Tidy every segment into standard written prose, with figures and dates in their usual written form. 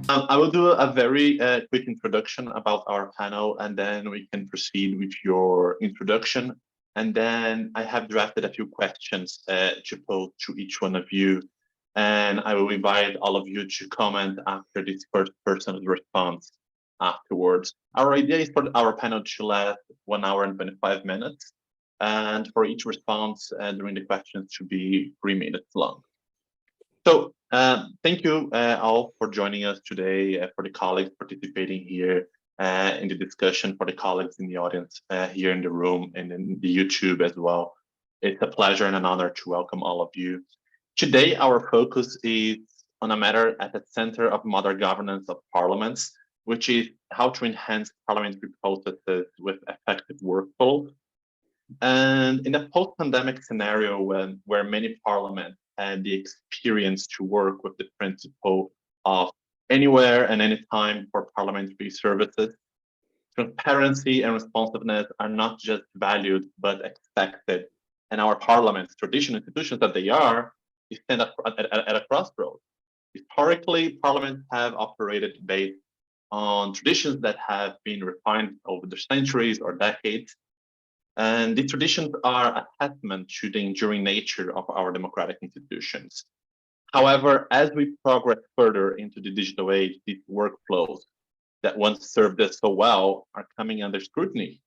I will do a very quick introduction about our panel, and then we can proceed with your introduction. And then I have drafted a few questions to pose to each one of you. And I will invite all of you to comment after this first person's response afterwards. Our idea is for our panel to last 1 hour and 25 minutes. And for each response during the questions to be 3 minutes long. So thank you all for joining us today, for the colleagues participating here in the discussion, for the colleagues in the audience here in the room and in the YouTube as well. It's a pleasure and an honor to welcome all of you. Today, our focus is on a matter at the center of modern governance of parliaments, which is how to enhance parliamentary processes with effective workflow. And in a post-pandemic scenario where many parliaments had the experience to work with the principle of anywhere and anytime for parliamentary services, transparency and responsiveness are not just valued, but expected. And our parliaments, traditional institutions that they are, stand at a crossroads. Historically, parliaments have operated based on traditions that have been refined over the centuries or decades. And these traditions are a testament to the enduring nature of our democratic institutions. However, as we progress further into the digital age, these workflows that once served us so well are coming under scrutiny.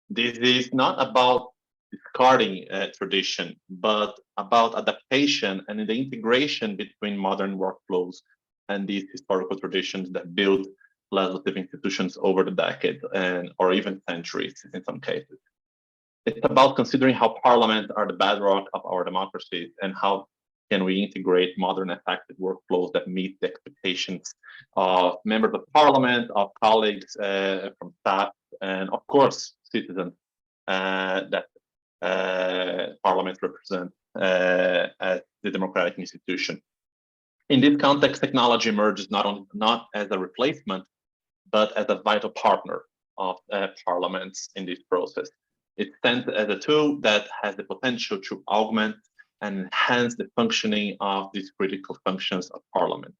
This is not about discarding tradition, but about adaptation and the integration between modern workflows and these historical traditions that build legislative institutions over the decades or even centuries in some cases. It's about considering how parliaments are the bedrock of our democracies and how can we integrate modern effective workflows that meet the expectations of members of parliament, of colleagues from staff, and of course, citizens that parliaments represent as the democratic institution. In this context, technology emerges not as a replacement, but as a vital partner of parliaments in this process. It stands as a tool that has the potential to augment and enhance the functioning of these critical functions of parliament.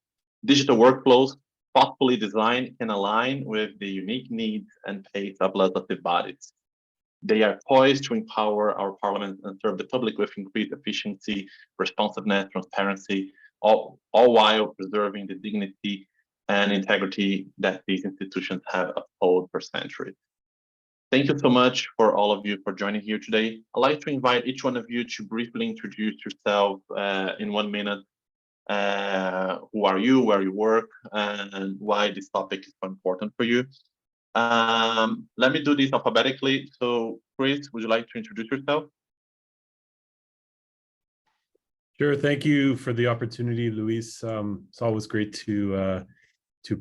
Digital workflows, thoughtfully designed, can align with the unique needs and pace of legislative bodies. They are poised to empower our parliament and serve the public with increased efficiency, responsiveness, transparency, all while preserving the dignity and integrity that these institutions have upheld for centuries. Thank you so much for all of you for joining here today. I'd like to invite each one of you to briefly introduce yourself in 1 minute. Who are you, where you work, and why this topic is so important for you. Let me do this alphabetically. So, Chris, would you like to introduce yourself? Sure. Thank you for the opportunity, Luis. It's always great to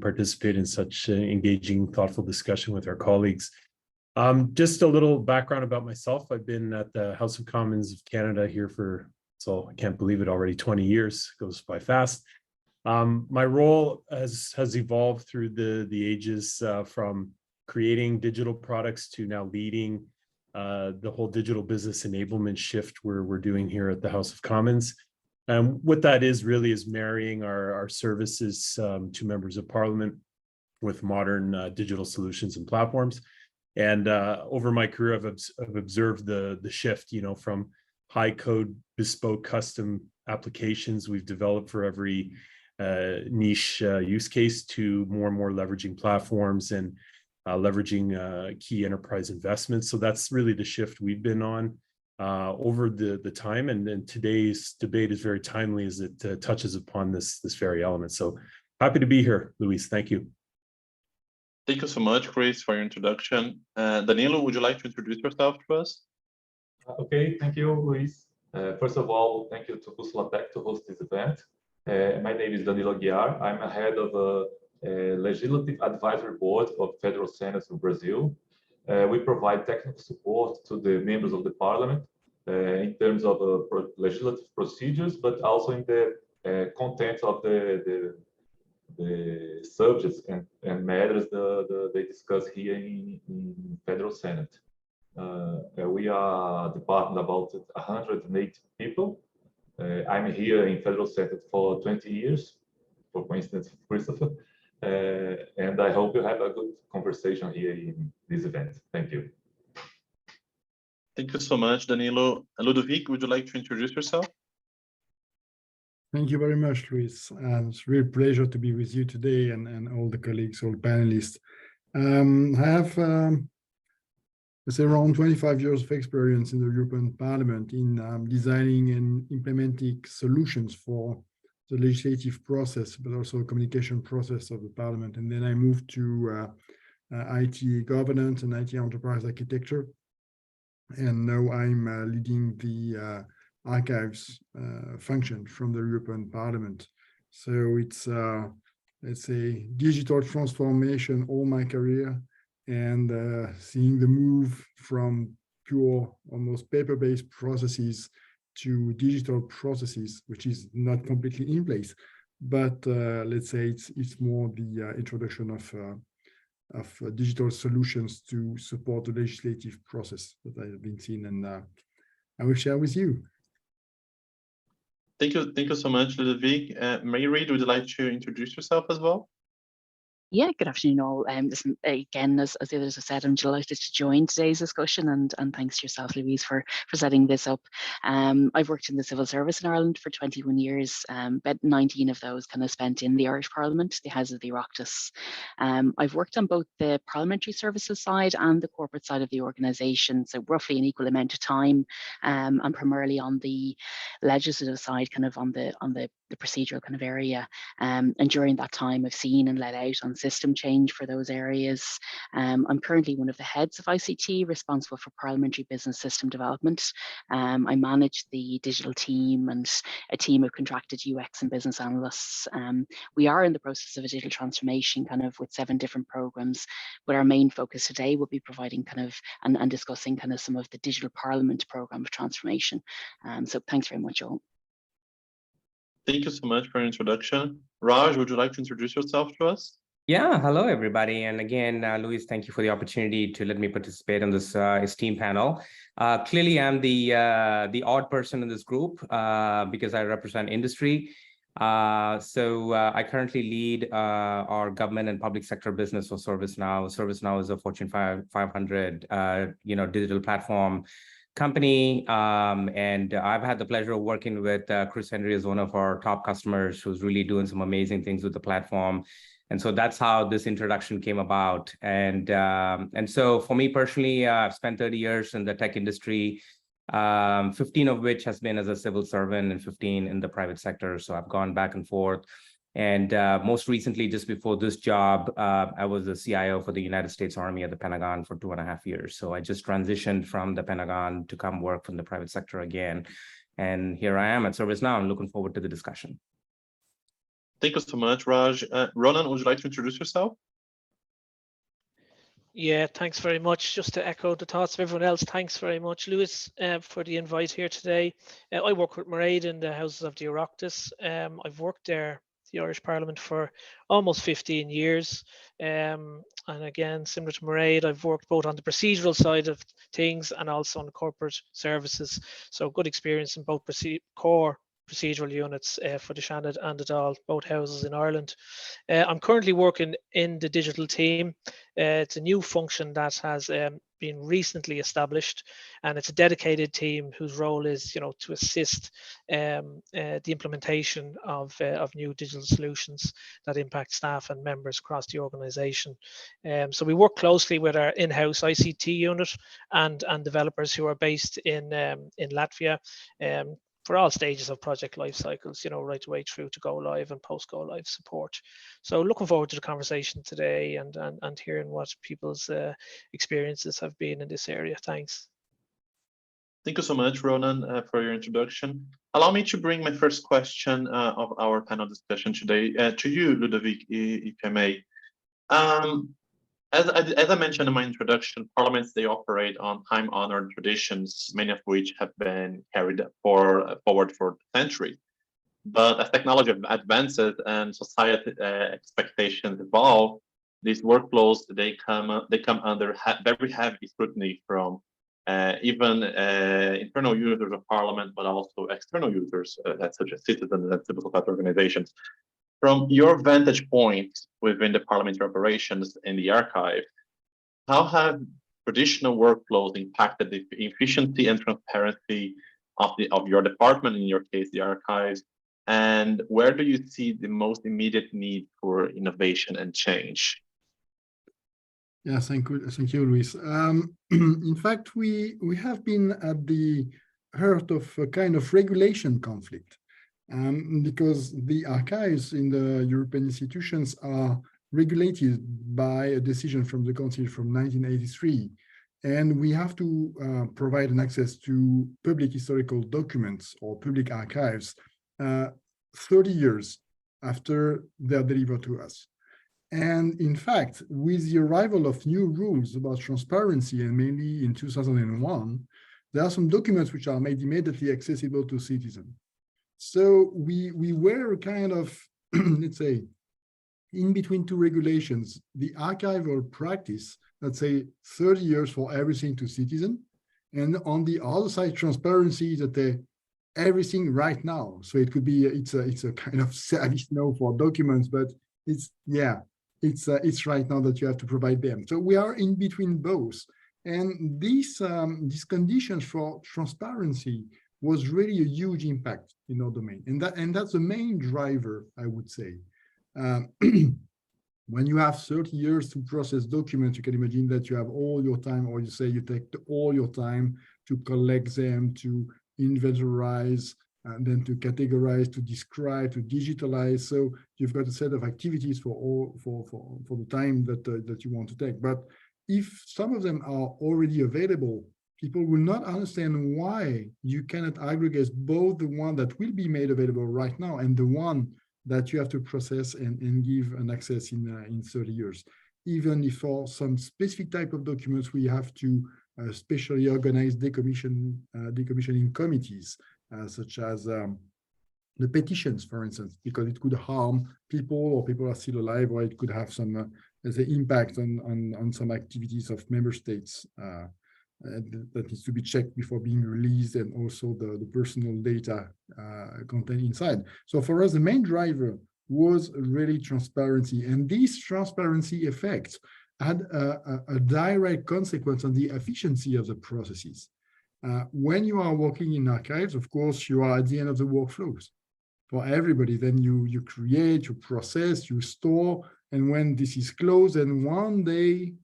participate in such engaging, thoughtful discussion with our colleagues. Just a little background about myself. I've been at the House of Commons of Canada here for, so I can't believe it, already 20 years. It goes by fast. My role has evolved through the ages from creating digital products to now leading the whole digital business enablement shift we're doing here at the House of Commons. And what that is really is marrying our services to members of Parliament with modern digital solutions and platforms. And over my career, I've observed the shift, from high code, bespoke, custom applications we've developed for every niche use case to more and more leveraging platforms and leveraging key enterprise investments. So that's really the shift we've been on over the time. And today's debate is very timely as it touches upon this very element. So happy to be here, Luis. Thank you. Thank you so much, Chris, for your introduction. Danilo, would you like to introduce yourself to us? Okay, thank you, Luis. First of all, thank you to Bússola Tech to host this event. My name is Danilo Aguiar. I'm a head of a Legislative Advisory Board of Federal Senate in Brazil. We provide technical support to the members of the Parliament in terms of legislative procedures, but also in the content of the subjects and matters they discuss here in Federal Senate. We are a department about 180 people. I'm here in Federal Senate for 20 years, for coincidence, Christopher. and I hope you have a good conversation here in this event. Thank you. Thank you so much, Danilo. Ludovic, would you like to introduce yourself? Thank you very much, Luis. It's a real pleasure to be with you today and all the colleagues, all panelists. I have, let's say, around 25 years of experience in the European Parliament in designing and implementing solutions for the legislative process, but also the communication process of the Parliament. And then I moved to IT governance and IT enterprise architecture. And now I'm leading the archives function from the European Parliament. So it's, let's say, digital transformation all my career, and seeing the move from pure, almost paper-based processes to digital processes, which is not completely in place. But let's say it's more the introduction of digital solutions to support the legislative process that I have been seeing, and I will share with you. Thank you so much, Ludovic. Mairéad, would you like to introduce yourself as well? Yeah, good afternoon all. Listen, again, as the others have said, I'm delighted to join today's discussion, and thanks to yourself, Luís, for setting this up. I've worked in the civil service in Ireland for 21 years, about 19 of those kind of spent in the Irish Parliament, the House of the Oireachtas. I've worked on both the parliamentary services side and the corporate side of the organisation, so roughly an equal amount of time, and primarily on the legislative side, kind of on the procedural kind of area. And during that time, I've seen and led out on system change for those areas. I'm currently one of the heads of ICT, responsible for parliamentary business system development. I manage the digital team and a team of contracted UX and business analysts. We are in the process of a digital transformation, kind of with 7 different programs, but our main focus today will be providing kind of and discussing kind of some of the digital parliament program of transformation. So thanks very much, all. Thank you so much for your introduction. Raj, would you like to introduce yourself to us? Yeah, hello, everybody. And again, Luis, thank you for the opportunity to let me participate on this esteemed panel. Clearly, I'm the odd person in this group because I represent industry. So I currently lead our government and public sector business for ServiceNow. ServiceNow is a Fortune 500 digital platform company, and I've had the pleasure of working with Chris Henry as one of our top customers, who's really doing some amazing things with the platform. And so that's how this introduction came about. And so for me personally, I've spent 30 years in the tech industry, 15 of which has been as a civil servant and 15 in the private sector. So I've gone back and forth. And most recently, just before this job, I was the CIO for the United States Army at the Pentagon for 2.5 years. So I just transitioned from the Pentagon to come work from the private sector again. And here I am at ServiceNow. I'm looking forward to the discussion. Thank you so much, Raj. Ronan, would you like to introduce yourself? Yeah, thanks very much. Just to echo the thoughts of everyone else, thanks very much, Luis, for the invite here today. I work with Mairéad in the Houses of the Oireachtas. I've worked there, the Irish Parliament, for almost 15 years. And again, similar to Mairéad, I've worked both on the procedural side of things and also on corporate services. So good experience in both core procedural units for the Senado and the Dáil, both houses in Ireland. I'm currently working in the digital team. It's a new function that has been recently established, and it's a dedicated team whose role is, to assist the implementation of new digital solutions that impact staff and members across the organisation. So we work closely with our in-house ICT unit and developers who are based in Latvia. For all stages of project life cycles, right away through to go live and post go live support. So looking forward to the conversation today and hearing what people's experiences have been in this area. Thanks. Thank you so much, Ronan, for your introduction. Allow me to bring my first question of our panel discussion today to you, Ludovic, if I may. As I mentioned in my introduction, parliaments, they operate on time-honored traditions, many of which have been carried forward for centuries. But as technology advances and society expectations evolve, these workflows, they come under very heavy scrutiny from even internal users of parliament, but also external users, such as citizens and civil society organizations. From your vantage point within the parliamentary operations in the archive, how have traditional workflows impacted the efficiency and transparency of your department, in your case, the archives? And where do you see the most immediate need for innovation and change? Yeah, thank you, Luis. In fact, we have been at the heart of a kind of regulation conflict, because the archives in the European institutions are regulated by a decision from the Council from 1983. And we have to provide an access to public historical documents or public archives 30 years after they're delivered to us. And in fact, with the arrival of new rules about transparency, and mainly in 2001, there are some documents which are made immediately accessible to citizens. So we were kind of, let's say, in between two regulations, the archival practice, let's say 30 years for everything to citizen, and on the other side, transparency that everything right now. So it could be, it's a kind of ServiceNow for documents, but it's right now that you have to provide them. So we are in between both. And these conditions for transparency was really a huge impact in our domain. And that's the main driver, I would say. When you have 30 years to process documents, you can imagine that you have all your time, or you say you take all your time to collect them, to inventorize, and then to categorize, to describe, to digitalize. So you've got a set of activities for the time that you want to take. But if some of them are already available, people will not understand why you cannot aggregate both the one that will be made available right now and the one that you have to process and give an access in 30 years. Even if for some specific type of documents, we have to specially organize decommissioning committees, such as the petitions, for instance, because it could harm people, or people are still alive, or it could have some impact on some activities of member states that needs to be checked before being released, and also the personal data contained inside. So for us, the main driver was really transparency, and this transparency effect had a direct consequence on the efficiency of the processes. When you are working in archives, of course, you are at the end of the workflows for everybody. Then you create, you process, you store, and when this is closed, and one day,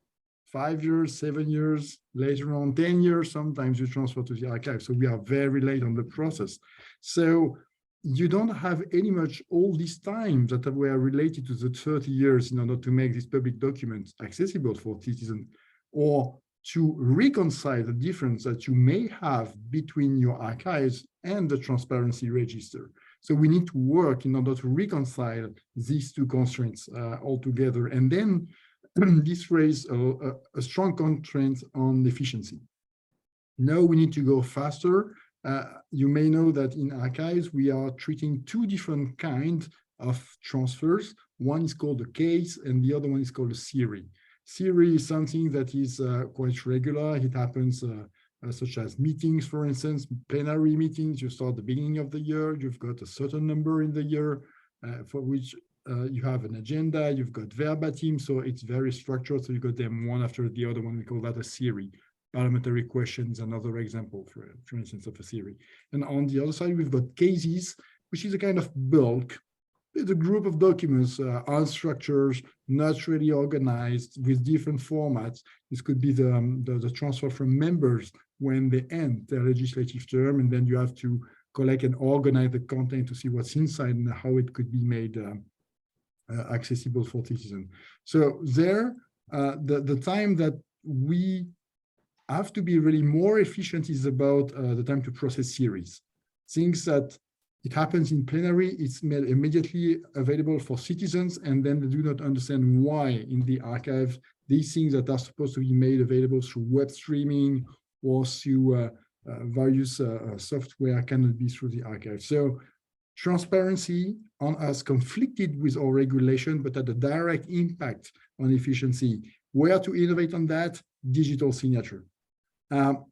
5 years, 7 years, later on 10 years, sometimes you transfer to the archive. So we are very late on the process. So you don't have any much all these times that were related to the 30 years in order to make these public documents accessible for citizens, or to reconcile the difference that you may have between your archives and the transparency register. So we need to work in order to reconcile these two constraints altogether. And then this raises a strong constraint on efficiency. Now we need to go faster. You may know that in archives, we are treating two different kinds of transfers. One is called a case, and the other one is called a series. Series is something that is quite regular. It happens such as meetings, for instance, plenary meetings. You start the beginning of the year, you've got a certain number in the year for which you have an agenda, you've got verbatim, so it's very structured. So you got them one after the other one. We call that a series. Parliamentary questions, another example, for instance, of a series. And on the other side, we've got cases, which is a kind of bulk. It's a group of documents, unstructured, not really organized, with different formats. This could be the transfer from members when they end their legislative term, and then you have to collect and organize the content to see what's inside and how it could be made accessible for citizens. So there, the time that we have to be really more efficient is about the time to process series. Things that it happens in plenary, it's made immediately available for citizens, and then they do not understand why in the archive these things that are supposed to be made available through web streaming or through various software cannot be through the archive. So transparency on us conflicted with our regulation, but had a direct impact on efficiency. Where to innovate on that? Digital signature.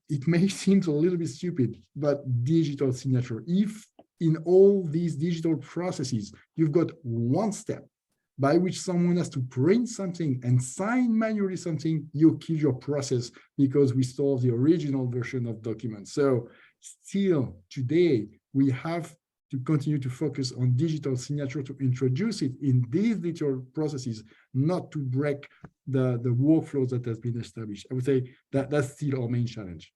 It may seem a little bit stupid, but digital signature. If in all these digital processes, you've got one step by which someone has to print something and sign manually something, you kill your process because we store the original version of documents. So still today, we have to continue to focus on digital signature to introduce it in these digital processes, not to break the workflows that has been established. I would say that that's still our main challenge.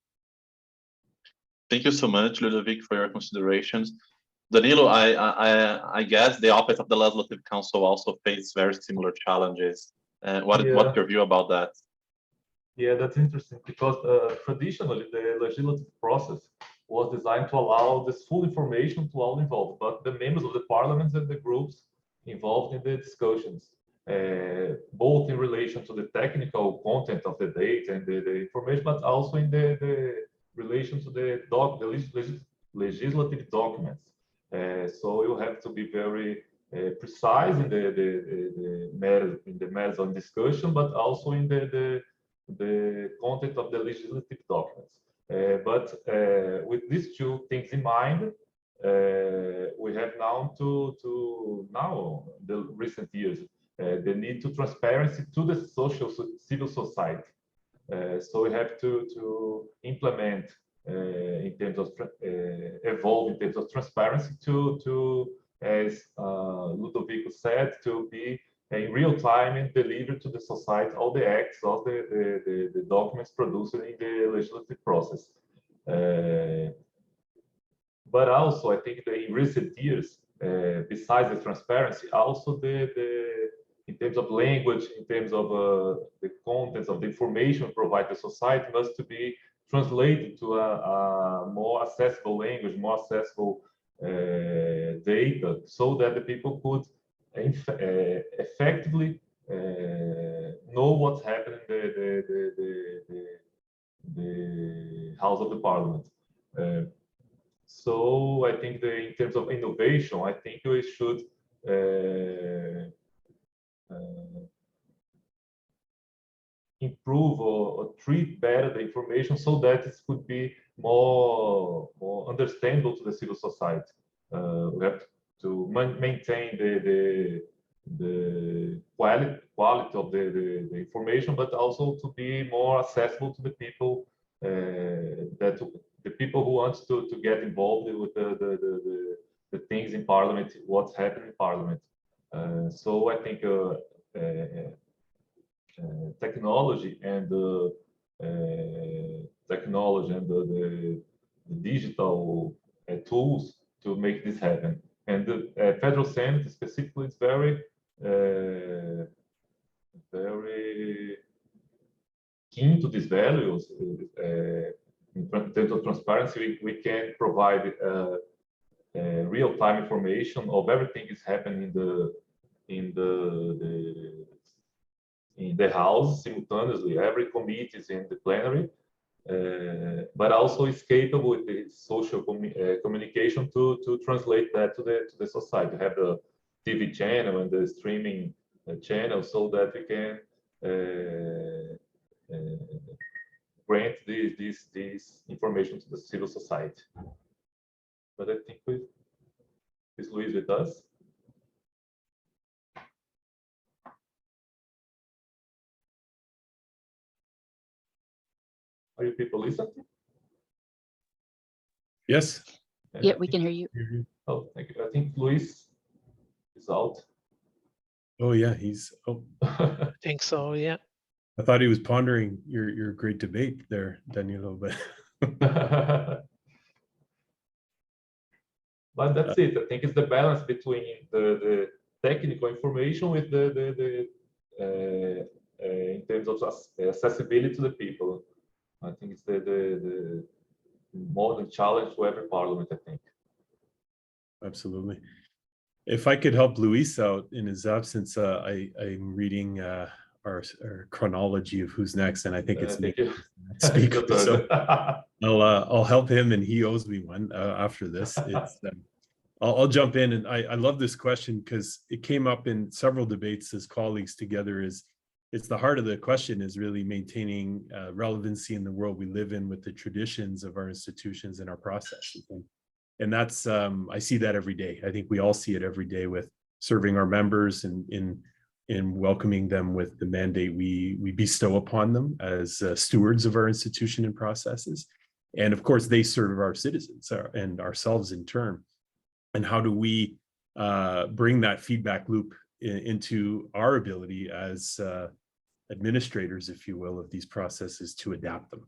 Thank you so much, Ludovic, for your considerations. Danilo, I guess the office of the Legislative Council also faces very similar challenges. What's your view about that? Yeah, that's interesting because traditionally the legislative process was designed to allow this full information to all involved, but the members of the parliaments and the groups involved in the discussions, both in relation to the technical content of the data and the information, but also in the relation to the legislative documents. So you have to be very precise in the matters of discussion, but also in the content of the legislative documents. But with these two things in mind, we have now the recent years the need to transparency to the civil society. So we have to implement in terms of evolve in terms of transparency to as Ludovic said, to be in real time and deliver to the society all the acts of the documents produced in the legislative process. But also, I think that in recent years, besides the transparency, also in terms of language, in terms of the contents of the information provided to society must to be translated to a more accessible language, more accessible data, so that the people could effectively know what's happening in the House of the Parliament. So I think that in terms of innovation, I think we should improve or treat better the information so that it could be more understandable to the civil society. We have to maintain the quality of the information, but also to be more accessible to the people, the people who want to get involved with the things in Parliament, what's happening in Parliament. So I think technology and the digital tools to make this happen. And the Federal Senate specifically is very keen to these values. In terms of transparency, we can provide real-time information of everything is happening in the House simultaneously. Every committee is in the plenary, but also is capable with the social communication to translate that to the society. We have the TV channel and the streaming channel, so that we can grant this information to the civil society. But I think is Luís with us? Are you people listening? Yes. Yeah, we can hear you. Oh, thank you. I think Luís is out. Oh yeah, he's. Oh, I think so. Yeah. I thought he was pondering your great debate there, Danilo, but. But that's it. I think it's the balance between the technical information with the in terms of accessibility to the people. I think it's the modern challenge to every parliament, I think. Absolutely. If I could help Luís out in his absence, I'm reading our chronology of who's next, and I think it's me speaker. So I'll help him, and he owes me one after this. It's I'll jump in, and I love this question because it came up in several debates as colleagues together. It's the heart of the question is really maintaining relevancy in the world we live in with the traditions of our institutions and our processes. And that's, I see that every day. I think we all see it every day with serving our members and in welcoming them with the mandate we bestow upon them as stewards of our institution and processes. And of course, they serve our citizens and ourselves in turn. And how do we bring that feedback loop into our ability as administrators, if you will, of these processes to adapt them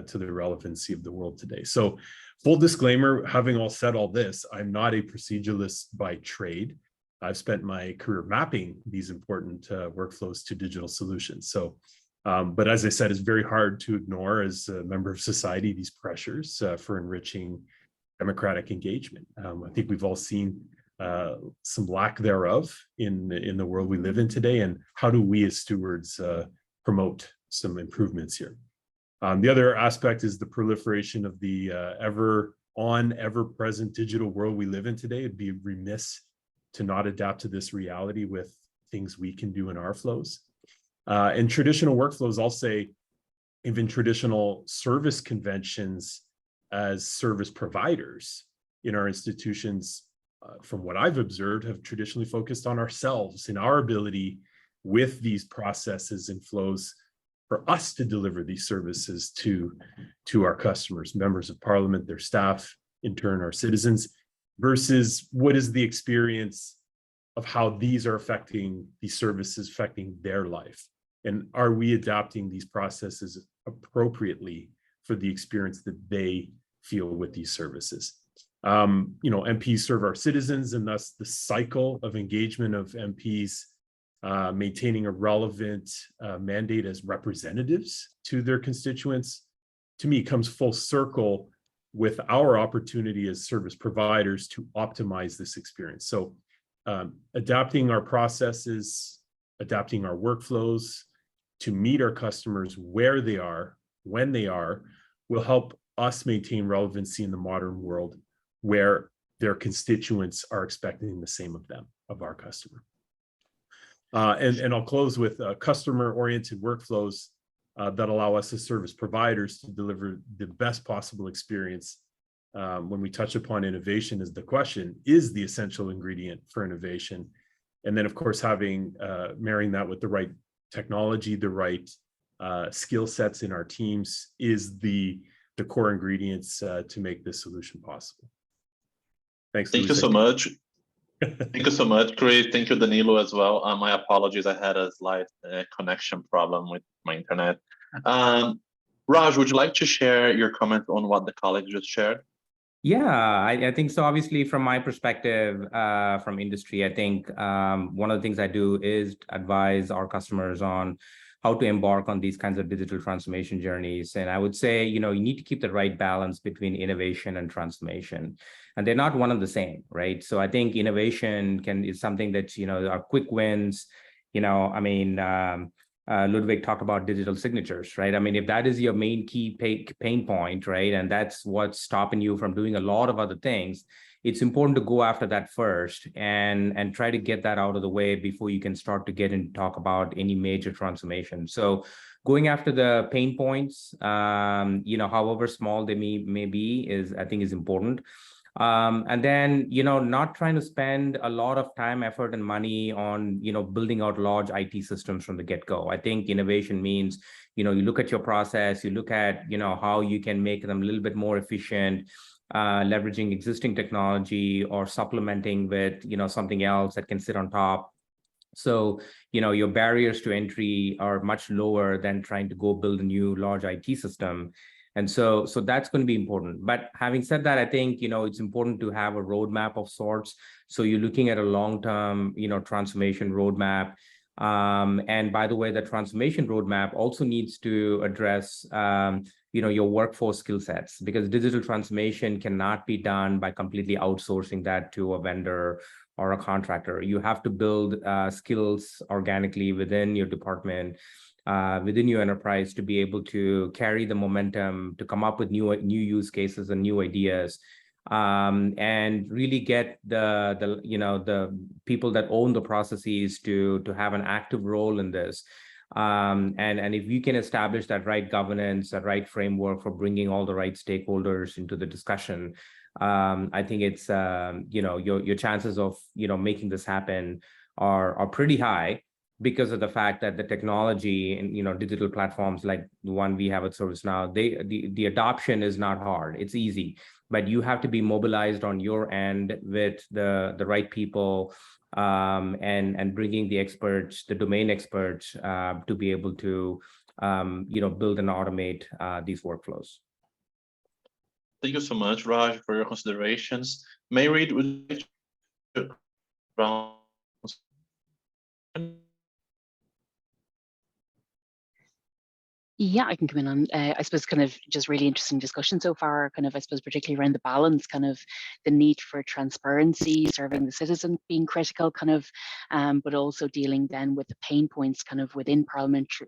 to the relevancy of the world today. So full disclaimer, having said all this, I'm not a proceduralist by trade. I've spent my career mapping these important workflows to digital solutions. So, but as I said, it's very hard to ignore as a member of society these pressures for enriching democratic engagement. I think we've all seen some lack thereof in the world we live in today, and how do we as stewards promote some improvements here? The other aspect is the proliferation of the ever-present digital world we live in today. It'd be remiss to not adapt to this reality with things we can do in our flows. And traditional workflows, I'll say, even traditional service conventions as service providers in our institutions, from what I've observed, have traditionally focused on ourselves and our ability with these processes and flows for us to deliver these services to our customers, members of parliament, their staff, in turn, our citizens, versus what is the experience of how these services affecting their life. And are we adapting these processes appropriately for the experience that they feel with these services? MPs serve our citizens, and thus the cycle of engagement of MPs maintaining a relevant mandate as representatives to their constituents, to me, comes full circle with our opportunity as service providers to optimize this experience. So adapting our processes, adapting our workflows to meet our customers where they are, when they are, will help us maintain relevancy in the modern world where their constituents are expecting the same of them, of our customer. And I'll close with customer-oriented workflows that allow us as service providers to deliver the best possible experience. When we touch upon innovation as the question, is the essential ingredient for innovation. And then, of course, marrying that with the right technology, the right skill sets in our teams is the core ingredients to make this solution possible. Thanks. Thank you so much. Thank you so much, Chris. Thank you, Danilo, as well. My apologies, I had a slight connection problem with my internet. Raj, would you like to share your comment on what the colleagues just shared? Yeah, I think so. Obviously, from my perspective, from industry, I think one of the things I do is advise our customers on how to embark on these kinds of digital transformation journeys. And I would say, you need to keep the right balance between innovation and transformation. And they're not one and the same, right? So I think innovation is something that, are quick wins. Ludovic talked about digital signatures, right? I mean, if that is your main key pain point, right, and that's what's stopping you from doing a lot of other things, it's important to go after that first and try to get that out of the way before you can start to get and talk about any major transformation. So going after the pain points, however small they may be, I think is important. And then, not trying to spend a lot of time, effort, and money on, building out large IT systems from the get-go. I think innovation means, you look at your process, you look at, how you can make them a little bit more efficient, leveraging existing technology or supplementing with, something else that can sit on top. So, your barriers to entry are much lower than trying to go build a new large IT system. And so that's going to be important. But having said that, I think, it's important to have a roadmap of sorts. So you're looking at a long-term, transformation roadmap. And by the way, the transformation roadmap also needs to address, your workforce skill sets, because digital transformation cannot be done by completely outsourcing that to a vendor or a contractor. You have to build skills organically within your department, within your enterprise, to be able to carry the momentum, to come up with new use cases and new ideas, and really get the people that own the processes to have an active role in this. And if you can establish that right governance, that right framework for bringing all the right stakeholders into the discussion, I think it's your chances of making this happen are pretty high, because of the fact that the technology and digital platforms like the one we have at ServiceNow, the adoption is not hard. It's easy, but you have to be mobilized on your end with the right people, and bringing the experts, the domain experts, to be able to build and automate these workflows. Thank you so much, Raj, for your considerations. Mairéad, would you like to round? Yeah, I can come in on, I suppose, kind of just really interesting discussion so far, kind of, I suppose, particularly around the balance, kind of the need for transparency, serving the citizen being critical, kind of, but also dealing then with the pain points kind of within parliamentary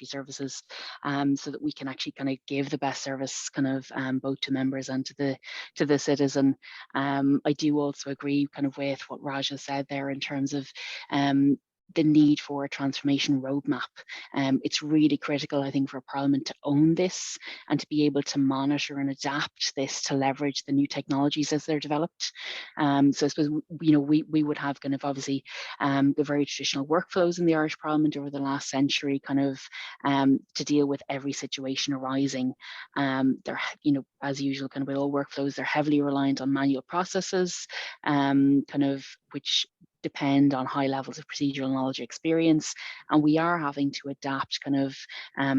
services, so that we can actually kind of give the best service kind of both to members and to the citizen. I do also agree kind of with what Raj has said there in terms of the need for a transformation roadmap. It's really critical, I think, for Parliament to own this and to be able to monitor and adapt this to leverage the new technologies as they're developed. So I suppose, we would have kind of obviously the very traditional workflows in the Irish Parliament over the last century, kind of to deal with every situation arising. They're, as usual, kind of with all workflows, they're heavily reliant on manual processes, kind of which depend on high levels of procedural knowledge experience, and we are having to adapt kind of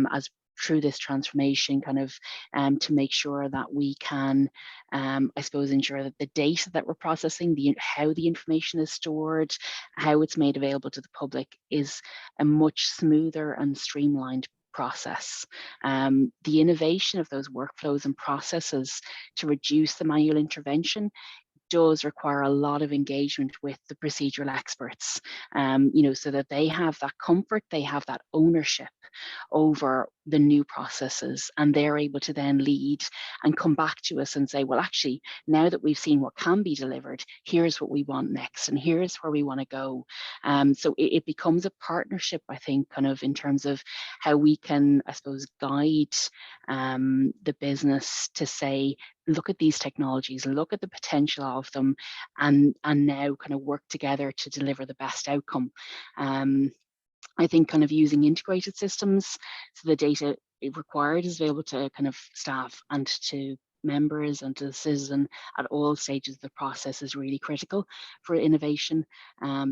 as through this transformation kind of to make sure that we can I suppose ensure that the data that we're processing, how the information is stored, how it's made available to the public is a much smoother and streamlined process. The innovation of those workflows and processes to reduce the manual intervention does require a lot of engagement with the procedural experts, so that they have that comfort, they have that ownership over the new processes, and they're able to then lead and come back to us and say, well, actually, now that we've seen what can be delivered, here's what we want next, and here's where we want to go. So it becomes a partnership, I think, kind of in terms of how we can, I suppose, guide the business to say, look at these technologies, look at the potential of them, and now kind of work together to deliver the best outcome. I think kind of using integrated systems, so the data required is available to kind of staff and to members and to the citizen at all stages of the process is really critical for innovation,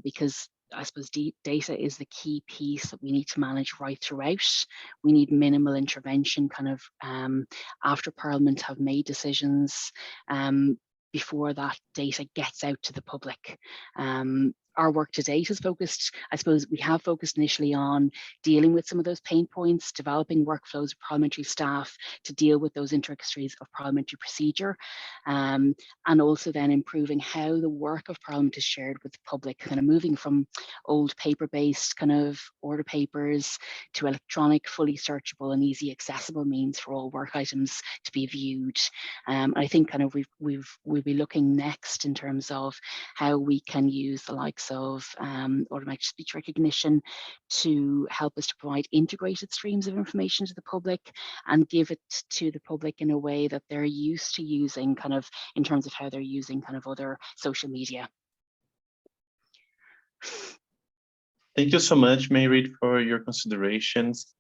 because I suppose data is the key piece that we need to manage right throughout. We need minimal intervention kind of after Parliament have made decisions, before that data gets out to the public. Our work to date is focused, I suppose we have focused initially on dealing with some of those pain points, developing workflows of parliamentary staff to deal with those intricacies of parliamentary procedure, and also then improving how the work of Parliament is shared with the public, kind of moving from old paper-based kind of order papers to electronic, fully searchable and easy accessible means for all work items to be viewed. I think kind of we'll be looking next in terms of how we can use the likes of automatic speech recognition to help us to provide integrated streams of information to the public and give it to the public in a way that they're used to using, kind of in terms of how they're using kind of other social media. Thank you so much, Mairéad, for your considerations.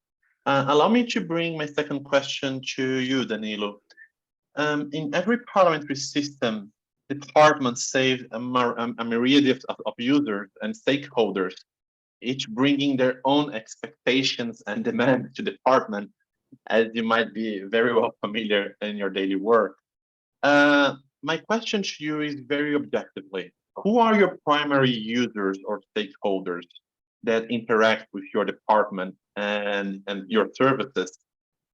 Allow me to bring my second question to you, Danilo. In every parliamentary system, departments save a myriad of users and stakeholders, each bringing their own expectations and demands to the department, as you might be very well familiar in your daily work. My question to you is very objectively, who are your primary users or stakeholders that interact with your department and your services?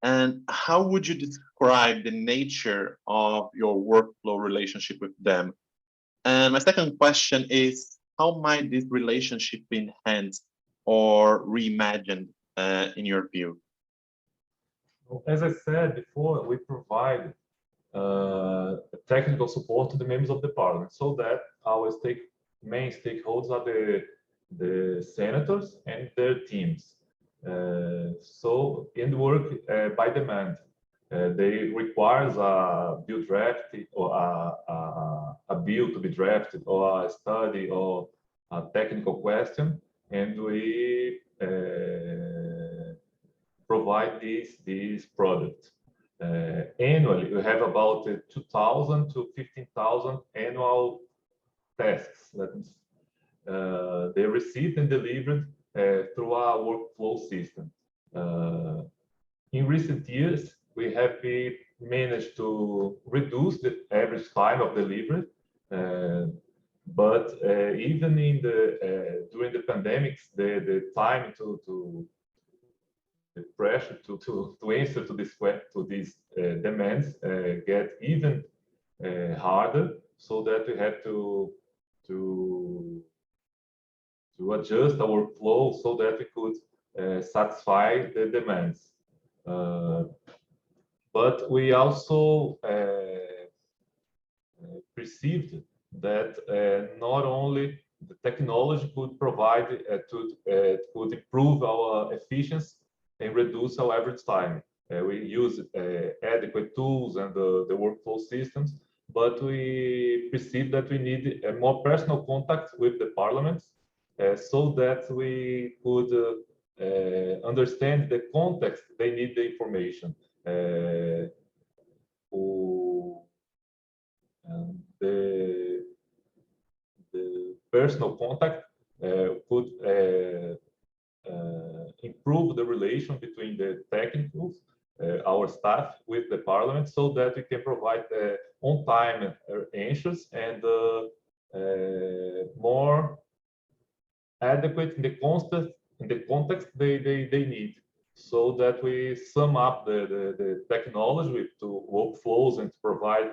And how would you describe the nature of your workflow relationship with them? And my second question is, how might this relationship be enhanced or reimagined in your view? As I said before, we provide technical support to the members of the Parliament so that our main stakeholders are the senators and their teams. So in the work by demand, They requires a bill draft or a bill to be drafted or a study or a technical question, and we provide these products. Annually, we have about 2,000 to 15,000 annual tasks that they received and delivered through our workflow system. In recent years, we have managed to reduce the average time of delivery, but even in during the pandemics, the time the pressure to answer to these demands get even harder, so that we have to adjust our workflow so that we could satisfy the demands. But we also perceived that not only the technology could provide could improve our efficiency and reduce our average time. We use adequate tools and the workflow systems, but we perceive that we need a more personal contact with the parliaments so that we could understand the context they need the information. The personal contact could improve the relation between the technicals, our staff, with the parliament, so that we can provide on-time answers and more adequate in the context they need, so that we sum up the technology with workflows and to provide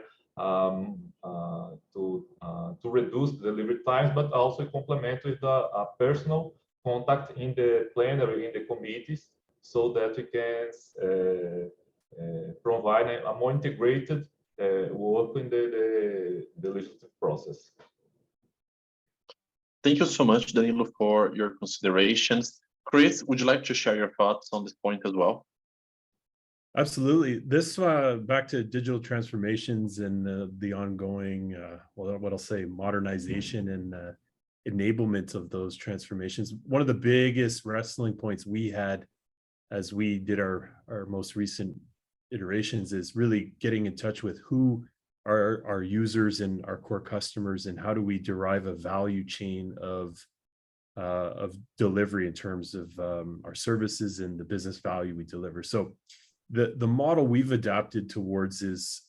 to reduce the delivery times, but also complement with a personal contact in the plenary, in the committees, so that we can provide a more integrated work in the legislative process. Thank you so much, Danilo, for your considerations. Chris, would you like to share your thoughts on this point as well? Absolutely. This back to digital transformations and the ongoing, well, what I'll say, modernization and enablement of those transformations. One of the biggest wrestling points we had as we did our most recent iterations is really getting in touch with who are our users and our core customers, and how do we derive a value chain of delivery in terms of our services and the business value we deliver. So the model we've adapted towards is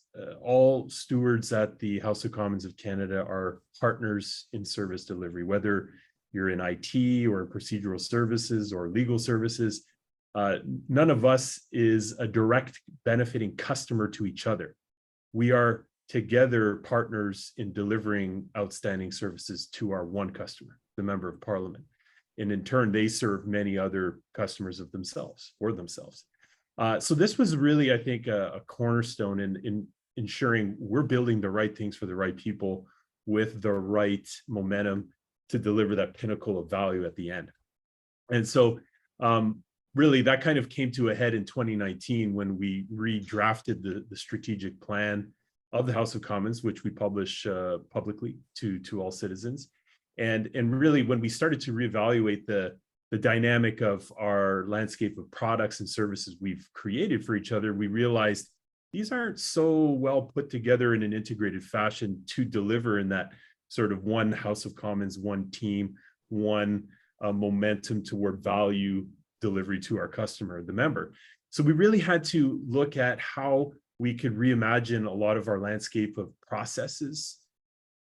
all stewards at the House of Commons of Canada are partners in service delivery, whether you're in IT or procedural services or legal services. None of us is a direct benefiting customer to each other. We are together partners in delivering outstanding services to our one customer, the Member of Parliament. And in turn, they serve many other customers of themselves, for themselves. So this was really, I think, a cornerstone in ensuring we're building the right things for the right people with the right momentum to deliver that pinnacle of value at the end. And so really that kind of came to a head in 2019 when we redrafted the strategic plan of the House of Commons, which we publish publicly to all citizens. And really when we started to reevaluate the dynamic of our landscape of products and services we've created for each other, we realized these aren't so well put together in an integrated fashion to deliver in that sort of one House of Commons, one team, one momentum toward value delivery to our customer, the member. So we really had to look at how we could reimagine a lot of our landscape of processes.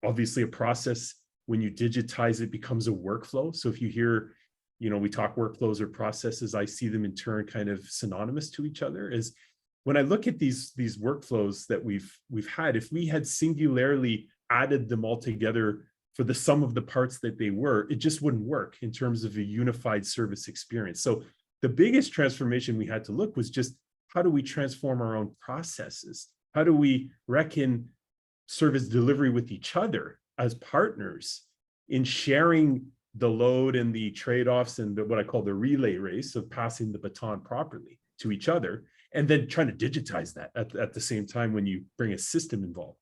Obviously, a process, when you digitize it, becomes a workflow. So if you hear, we talk workflows or processes, I see them in turn kind of synonymous to each other. Is when I look at these workflows that we've had, if we had singularly added them all together for the sum of the parts that they were, it just wouldn't work in terms of a unified service experience. So the biggest transformation we had to look was just, how do we transform our own processes? How do we reckon service delivery with each other as partners in sharing the load and the trade-offs and what I call the relay race of passing the baton properly to each other? and then trying to digitize that at the same time when you bring a system involved.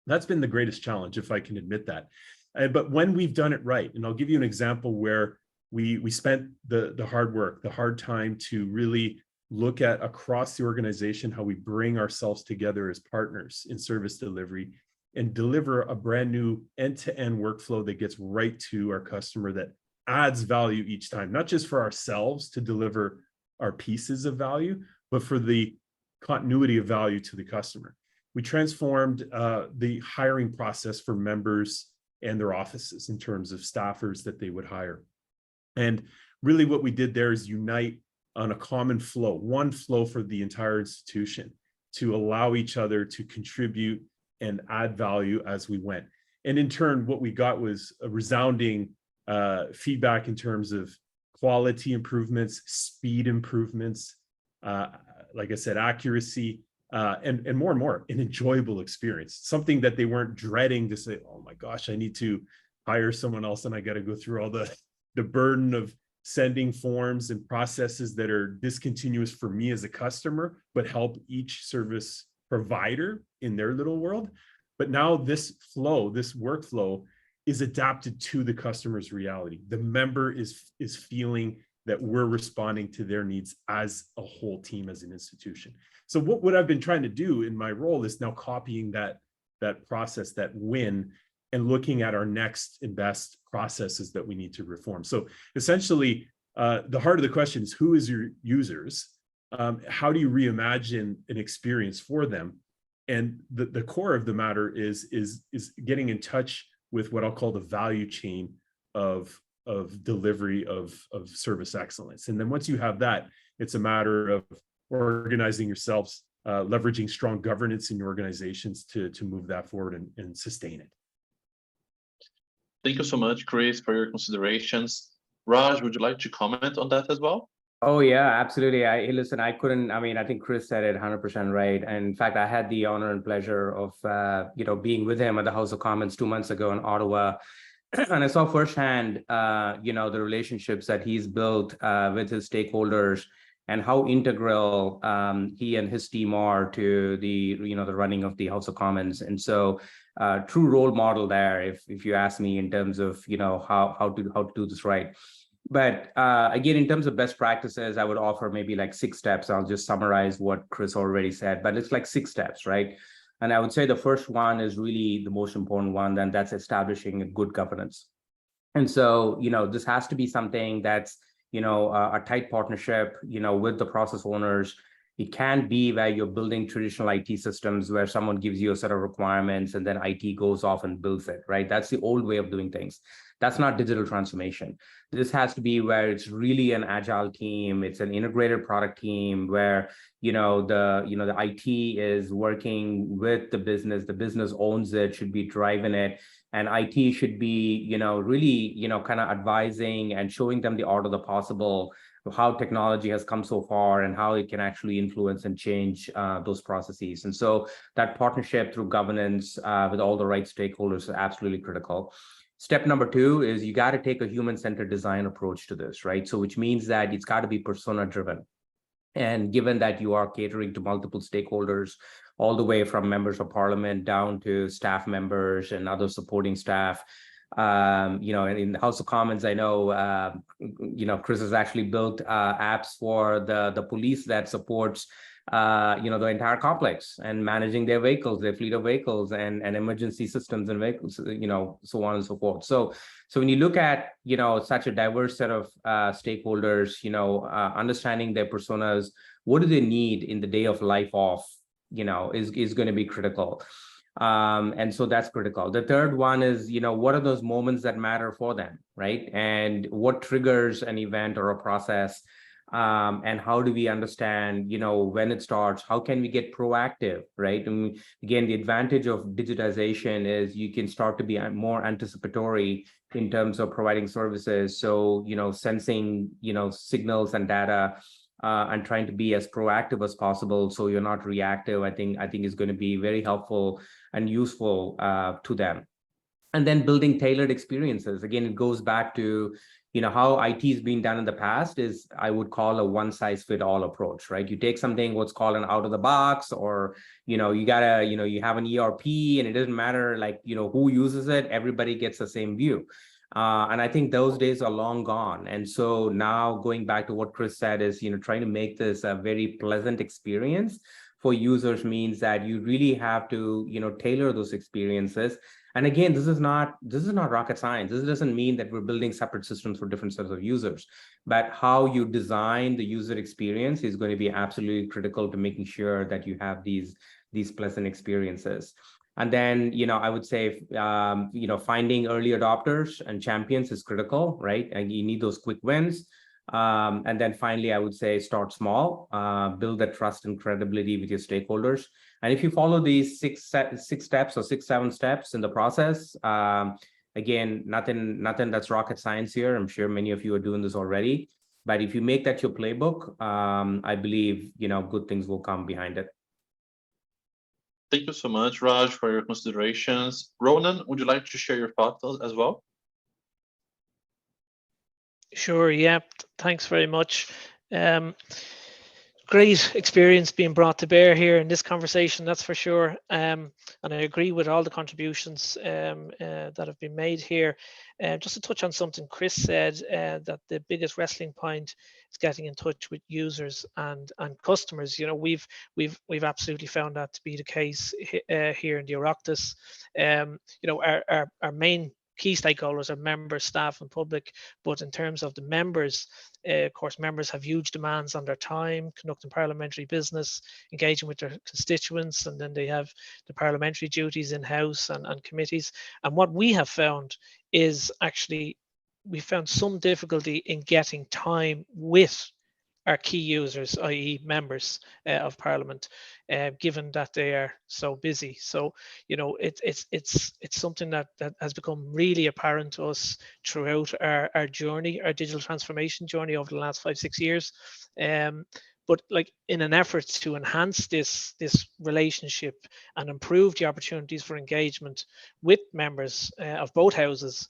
That's been the greatest challenge, if I can admit that. But when we've done it right, and I'll give you an example where we spent the hard work, the hard time to really look at across the organization how we bring ourselves together as partners in service delivery and deliver a brand new end-to-end workflow that gets right to our customer, that adds value each time, not just for ourselves to deliver our pieces of value, but for the continuity of value to the customer. We transformed the hiring process for members and their offices in terms of staffers that they would hire. And really what we did there is unite on a common flow, one flow for the entire institution, to allow each other to contribute and add value as we went. And in turn, what we got was a resounding feedback in terms of quality improvements, speed improvements, like I said, accuracy, and more, an enjoyable experience, something that they weren't dreading to say, oh my gosh, I need to hire someone else and I got to go through all the burden of sending forms and processes that are discontinuous for me as a customer, but help each service provider in their little world. But now this flow, this workflow is adapted to the customer's reality. The member is feeling that we're responding to their needs as a whole team, as an institution. So what I've been trying to do in my role is now copying that process, that win, and looking at our next and best processes that we need to reform. So essentially, the heart of the question is, who is your users? How do you reimagine an experience for them? And the core of the matter is getting in touch with what I'll call the value chain of delivery of service excellence. And then once you have that, it's a matter of organizing yourselves, leveraging strong governance in your organizations to move that forward and sustain it. Thank you so much, Chris, for your considerations. Raj, would you like to comment on that as well? Oh yeah, absolutely. I think Chris said it 100% right. And in fact, I had the honor and pleasure of being with him at the House of Commons 2 months ago in Ottawa. And I saw firsthand the relationships that he's built with his stakeholders and how integral he and his team are to the running of the House of Commons. And so true role model there, if you ask me, in terms of how to do this right. But again, in terms of best practices, I would offer maybe like 6 steps. I'll just summarize what Chris already said, but it's like 6 steps, right? And I would say the first one is really the most important one, and that's establishing a good governance. And so, this has to be something that's, a tight partnership, with the process owners. It can't be where you're building traditional IT systems where someone gives you a set of requirements and then IT goes off and builds it, right? That's the old way of doing things. That's not digital transformation. This has to be where it's really an agile team. It's an integrated product team where, the IT is working with the business owns it, should be driving it. And IT should be, really, kind of advising and showing them the art of the possible, how technology has come so far and how it can actually influence and change those processes. And so that partnership through governance with all the right stakeholders is absolutely critical. Step number 2 is you got to take a human-centered design approach to this, right? So which means that it's got to be persona-driven. And given that you are catering to multiple stakeholders, all the way from members of parliament down to staff members and other supporting staff, in the House of Commons, I know, Chris has actually built apps for the police that supports, the entire complex and managing their vehicles, their fleet of vehicles and emergency systems and vehicles, so on and so forth. So when you look at, such a diverse set of stakeholders, understanding their personas, what do they need in the day of life off, is going to be critical. And so that's critical. The third one is, what are those moments that matter for them, right? And what triggers an event or a process? And how do we understand, when it starts? How can we get proactive, right? And again, the advantage of digitization is you can start to be more anticipatory in terms of providing services. So, sensing, signals and data, and trying to be as proactive as possible, so you're not reactive, I think is going to be very helpful and useful to them. And then building tailored experiences. Again, it goes back to, how IT has been done in the past is, I would call, a one-size-fit-all approach, right? You take something, what's called an out-of-the-box, or, you gotta, you have an ERP, and it doesn't matter, like, who uses it, everybody gets the same view. And I think those days are long gone. And so now, going back to what Chris said, is, trying to make this a very pleasant experience for users means that you really have to, tailor those experiences. And again, this is not rocket science. This doesn't mean that we're building separate systems for different sets of users, but how you design the user experience is going to be absolutely critical to making sure that you have these pleasant experiences. And then, I would say, finding early adopters and champions is critical, right? And you need those quick wins. And then finally, I would say, start small, build that trust and credibility with your stakeholders. And if you follow these six, 7 steps in the process, again, nothing that's rocket science here. I'm sure many of you are doing this already. But if you make that your playbook, I believe, good things will come behind it. Thank you so much, Raj, for your considerations. Ronan, would you like to share your thoughts as well? Sure, yeah, thanks very much. Great experience being brought to bear here in this conversation, that's for sure. And I agree with all the contributions that have been made here. Just to touch on something Chris said, that the biggest wrestling point is getting in touch with users and customers. We've absolutely found that to be the case here in the Oireachtas. Our main key stakeholders are members, staff, and public. But in terms of the members, of course, members have huge demands on their time, conducting parliamentary business, engaging with their constituents, and then they have the parliamentary duties in-house and committees. And what we have found is actually, we found some difficulty in getting time with our key users, i.e. members of Parliament, given that they are so busy. So, it's something that has become really apparent to us throughout our journey, our digital transformation journey over the last 5-6 years. But like, in an effort to enhance this relationship and improve the opportunities for engagement with members of both houses,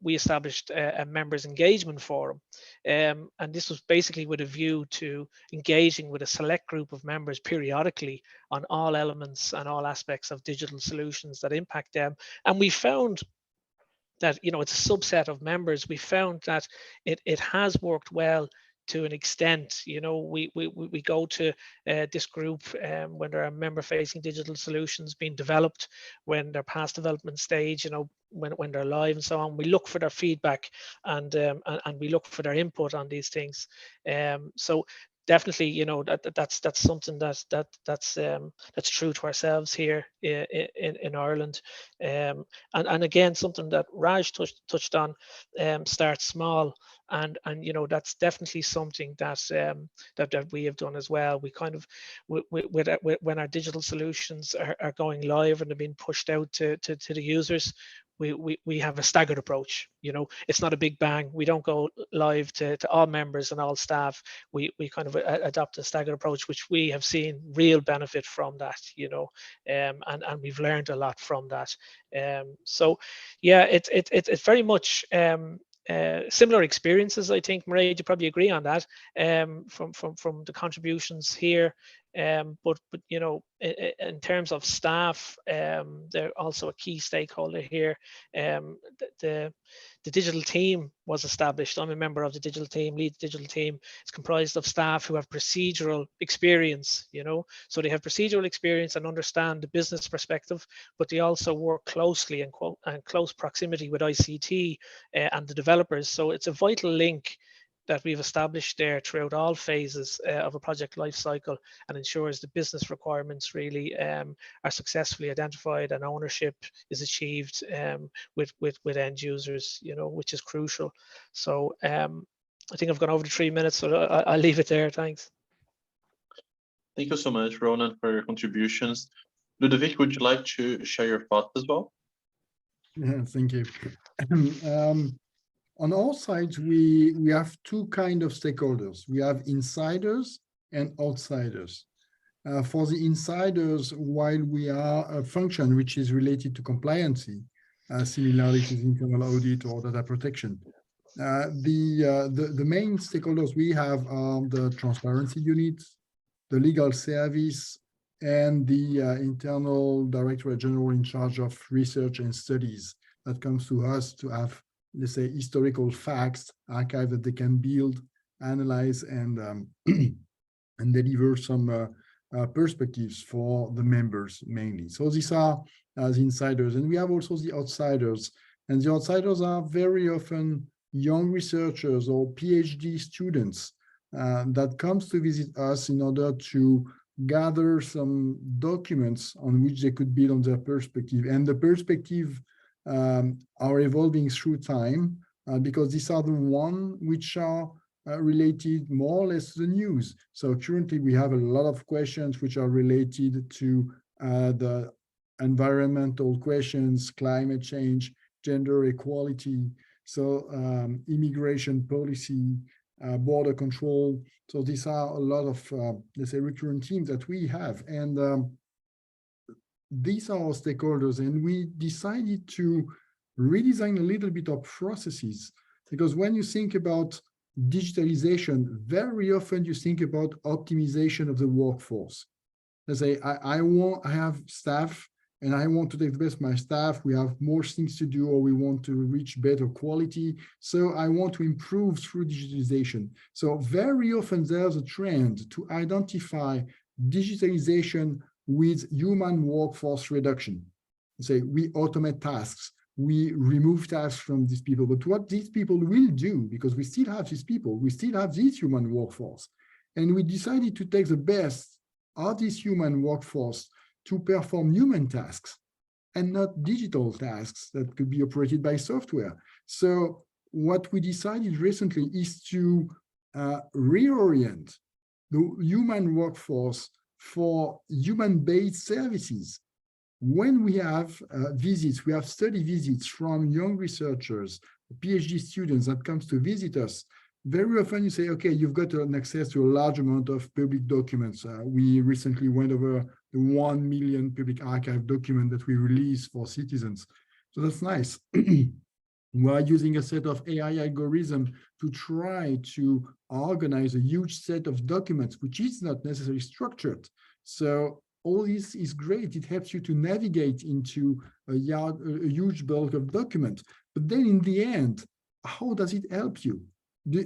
we established a members engagement forum. And this was basically with a view to engaging with a select group of members periodically on all elements and all aspects of digital solutions that impact them. And we found that, it's a subset of members. We found that it has worked well to an extent. We go to this group when there are member-facing digital solutions being developed, when they're past development stage, when they're live and so on. We look for their feedback and we look for their input on these things. So definitely, that's something that's true to ourselves here in Ireland. And again, something that Raj touched on, start small. And that's definitely something that we have done as well. We kind of, when our digital solutions are going live and they're being pushed out to the users, we have a staggered approach. It's not a big bang. We don't go live to all members and all staff. We kind of adopt a staggered approach, which we have seen real benefit from that. And we've learned a lot from that. So yeah, it's very much similar experiences. I think, Mairéad, you probably agree on that, from the contributions here. But in terms of staff, they're also a key stakeholder here. The digital team was established. I'm a member of the digital team, lead the digital team. It's comprised of staff who have procedural experience, so they have procedural experience and understand the business perspective, but they also work closely and close proximity with ICT and the developers. So it's a vital link that we've established there throughout all phases of a project life cycle, and ensures the business requirements really are successfully identified and ownership is achieved with end users, which is crucial. So I think I've gone over the 3 minutes, so I'll leave it there. Thanks. Thank you so much, Ronan, for your contributions. Ludovic, would you like to share your thoughts as well? Yeah, thank you. On all sides, we have two kind of stakeholders. We have insiders and outsiders. For the insiders, while we are a function which is related to compliancy, similarly to the internal audit or data protection, The main stakeholders we have are the transparency unit, the legal service, and the internal directorate general in charge of research and studies. That comes to us to have, let's say, historical facts, archive that they can build, analyze, and and deliver some perspectives for the members mainly. So these are the insiders, and we have also the outsiders. And the outsiders are very often young researchers or PhD students that comes to visit us in order to gather some documents on which they could build on their perspective. And the perspective are evolving through time because these are the ones which are related more or less to the news. So currently we have a lot of questions which are related to the environmental questions, climate change, gender equality, so immigration policy, border control. So these are a lot of, let's say, recurrent themes that we have. And these are our stakeholders. And we decided to redesign a little bit of processes, because when you think about digitalization, very often you think about optimization of the workforce. Let's say I have staff and I want to take the best of my staff. We have more things to do, or we want to reach better quality. So I want to improve through digitalization. So very often there's a trend to identify digitalization with human workforce reduction. Say we automate tasks, we remove tasks from these people. But what these people will do, because we still have these people, we still have this human workforce. And we decided to take the best of this human workforce to perform human tasks and not digital tasks that could be operated by software. So what we decided recently is to reorient the human workforce for human-based services. When we have visits, we have study visits from young researchers, PhD students that comes to visit us. Very often you say, okay, you've got an access to a large amount of public documents. We recently went over the 1 million public archive document that we released for citizens. So that's nice. We are using a set of AI algorithm to try to organize a huge set of documents, which is not necessarily structured. So all this is great. It helps you to navigate into a huge bulk of documents. But then in the end, how does it help you?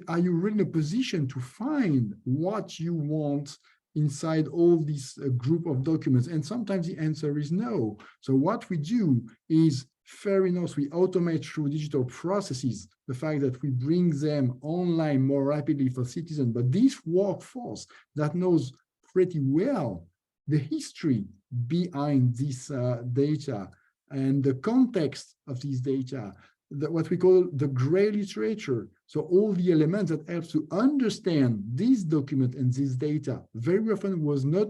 Are you really in a position to find what you want inside all this group of documents? And sometimes the answer is no. So what we do is, fair enough, we automate through digital processes the fact that we bring them online more rapidly for citizens. But this workforce that knows pretty well the history behind this data and the context of this data, what we call the gray literature. So all the elements that help to understand this document and this data very often was not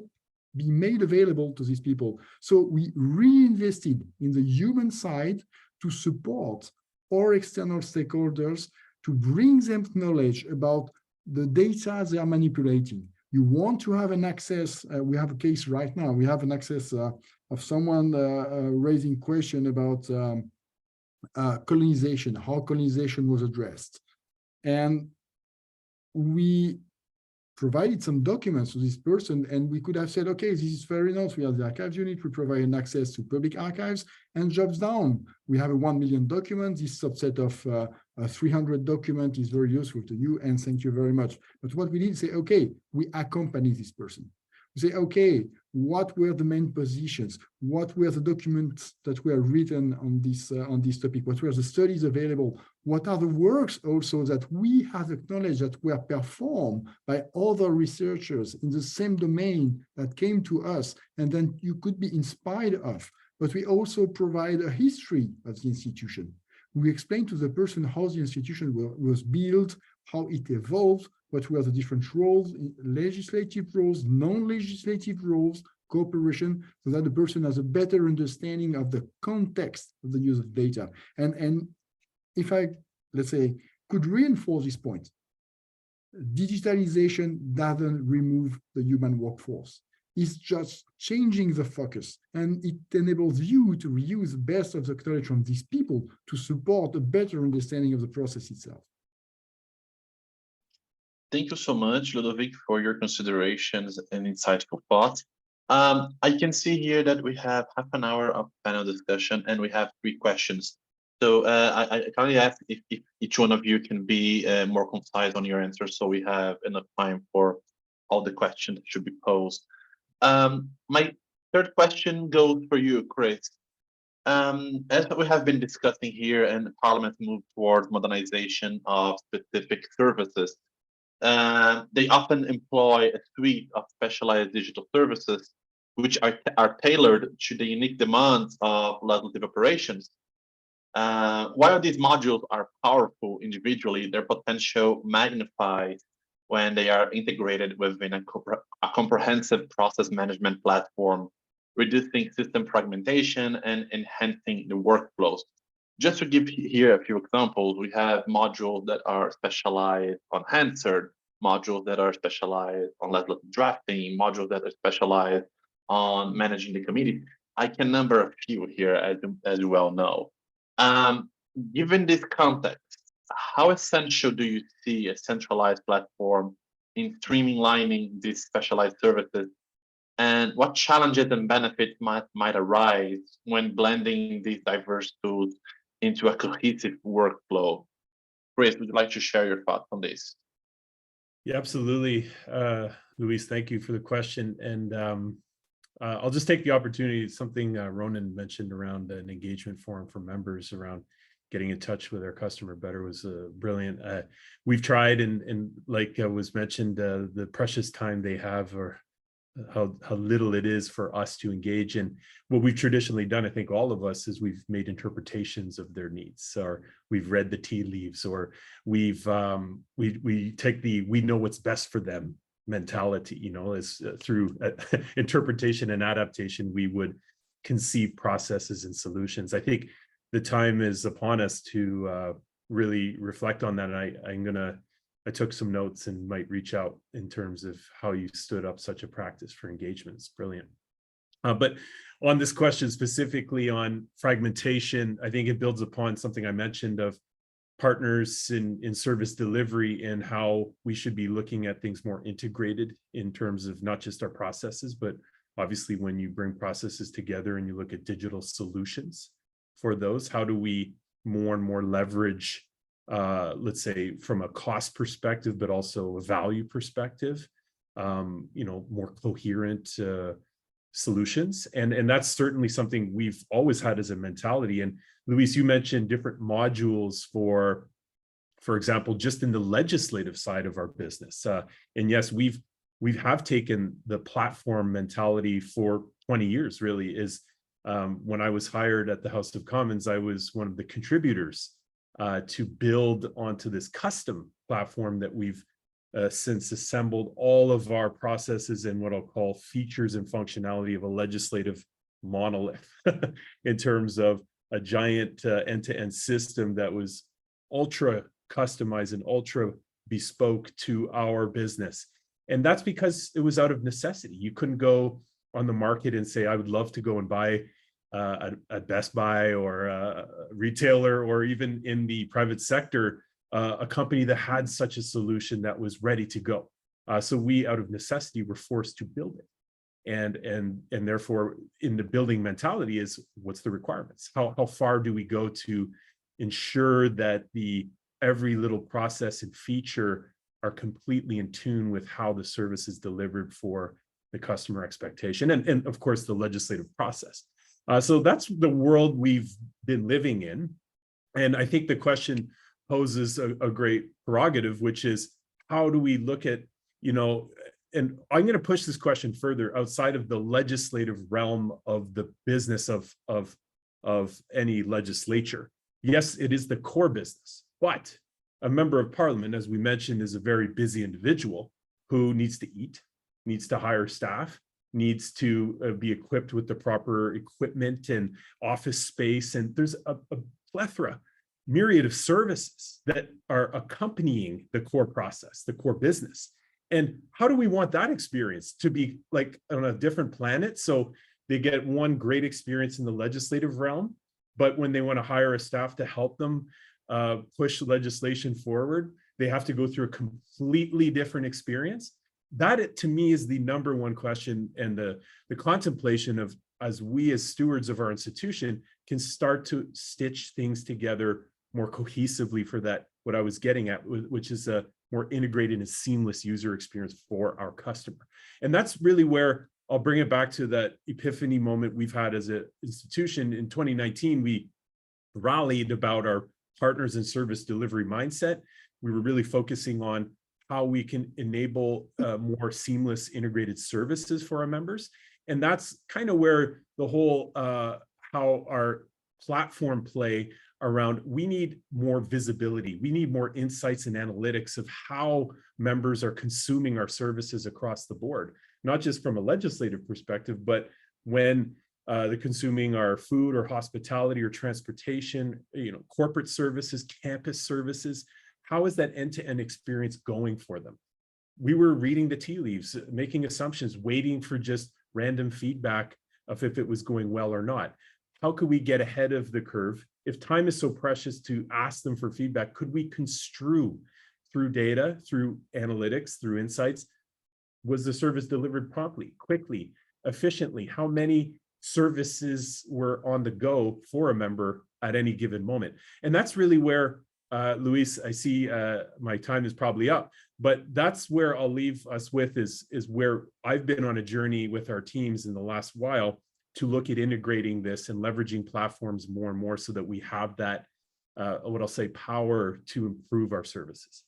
be made available to these people. So we reinvested in the human side to support our external stakeholders to bring them knowledge about the data they are manipulating. You want to have an access, we have a case right now, we have an access of someone raising question about colonization, how colonization was addressed. And we provided some documents to this person, and we could have said, okay, this is fair enough. We have the archives unit, we provide an access to public archives, and jobs down. We have a 1 million document. This subset of 300 document is very useful to you, and thank you very much. But what we did is say, okay, we accompany this person. We say, okay, what were the main positions? What were the documents that were written on this topic? What were the studies available? What are the works also that we have acknowledged that were performed by other researchers in the same domain that came to us, and then you could be inspired of? But we also provide a history of the institution. We explain to the person how the institution was built, how it evolved, what were the different roles, legislative roles, non-legislative roles, cooperation, so that the person has a better understanding of the context of the use of data. And if I, let's say, could reinforce this point, digitalization doesn't remove the human workforce. It's just changing the focus, and it enables you to reuse the best of the knowledge from these people to support a better understanding of the process itself. Thank you so much, Ludovic, for your considerations and insightful thoughts. I can see here that we have half an hour of panel discussion and we have 3 questions. So I kindly ask if each one of you can be more concise on your answers so we have enough time for all the questions that should be posed. My third question goes for you, Chris. As we have been discussing here and Parliament moved towards modernization of specific services, they often employ a suite of specialized digital services which are tailored to the unique demands of legislative operations. While these modules are powerful individually, their potential magnifies when they are integrated within a comprehensive process management platform, reducing system fragmentation and enhancing the workflows. Just to give here a few examples, we have modules that are specialized on Hansard, modules that are specialized on legislative drafting, modules that are specialized on managing the committee. I can number a few here, as you well know. Given this context, how essential do you see a centralized platform in streamlining these specialized services? And what challenges and benefits might arise when blending these diverse tools into a cohesive workflow? Chris, would you like to share your thoughts on this? Yeah, absolutely. Luis, thank you for the question. And I'll just take the opportunity, something Ronan mentioned around an engagement forum for members around getting in touch with our customer better was brilliant. We've tried, and like was mentioned, the precious time they have, or how little it is for us to engage in. What we've traditionally done, I think all of us, is we've made interpretations of their needs, or we've read the tea leaves, or we've we take the we know what's best for them mentality, you know, as through interpretation and adaptation, we would conceive processes and solutions. I think the time is upon us to really reflect on that. And I took some notes and might reach out in terms of how you stood up such a practice for engagement. It's brilliant. But on this question specifically on fragmentation, I think it builds upon something I mentioned of partners in service delivery and how we should be looking at things more integrated in terms of not just our processes, but obviously when you bring processes together and you look at digital solutions for those, how do we more and more leverage, let's say from a cost perspective, but also a value perspective, you know, more coherent solutions. And that's certainly something we've always had as a mentality. And Luis, you mentioned different modules for example, just in the legislative side of our business. And yes, we have taken the platform mentality for 20 years, really. Is when I was hired at the House of Commons, I was one of the contributors to build onto this custom platform that we've since assembled all of our processes and what I'll call features and functionality of a legislative monolith in terms of a giant end-to-end system that was ultra customized and ultra bespoke to our business. And that's because it was out of necessity. You couldn't go on the market and say, I would love to go and buy a Best Buy or a retailer, or even in the private sector, a company that had such a solution that was ready to go. So we, out of necessity, were forced to build it. And therefore, in the building mentality is, what's the requirements? How far do we go to ensure that every little process and feature are completely in tune with how the service is delivered for the customer expectation, and of course, the legislative process. So that's the world we've been living in. And I think the question poses a great prerogative, which is, how do we look at, you know, and I'm going to push this question further outside of the legislative realm of the business of any legislature. Yes, it is the core business, but a member of parliament, as we mentioned, is a very busy individual who needs to eat, needs to hire staff, needs to be equipped with the proper equipment and office space. And there's a plethora, myriad of services that are accompanying the core process, the core business. And how do we want that experience to be like on a different planet? So they get one great experience in the legislative realm, but when they want to hire a staff to help them push legislation forward, they have to go through a completely different experience. That, to me, is the number one question, and the contemplation of, as we as stewards of our institution can start to stitch things together more cohesively for that, what I was getting at, which is a more integrated and seamless user experience for our customer. And that's really where I'll bring it back to that epiphany moment we've had as an institution. In 2019, we rallied about our partners and service delivery mindset. We were really focusing on how we can enable more seamless integrated services for our members. And that's kind of where the whole, how our platform play around, we need more visibility. We need more insights and analytics of how members are consuming our services across the board, not just from a legislative perspective, but when they're consuming our food or hospitality or transportation, corporate services, campus services. How is that end-to-end experience going for them? We were reading the tea leaves, making assumptions, waiting for just random feedback of if it was going well or not. How could we get ahead of the curve? If time is so precious to ask them for feedback, could we construe through data, through analytics, through insights? Was the service delivered promptly, quickly, efficiently? How many services were on the go for a member at any given moment? And that's really where, Luís, I see my time is probably up, but that's where I'll leave us with is where I've been on a journey with our teams in the last while to look at integrating this and leveraging platforms more and more so that we have that, what I'll say, power to improve our services.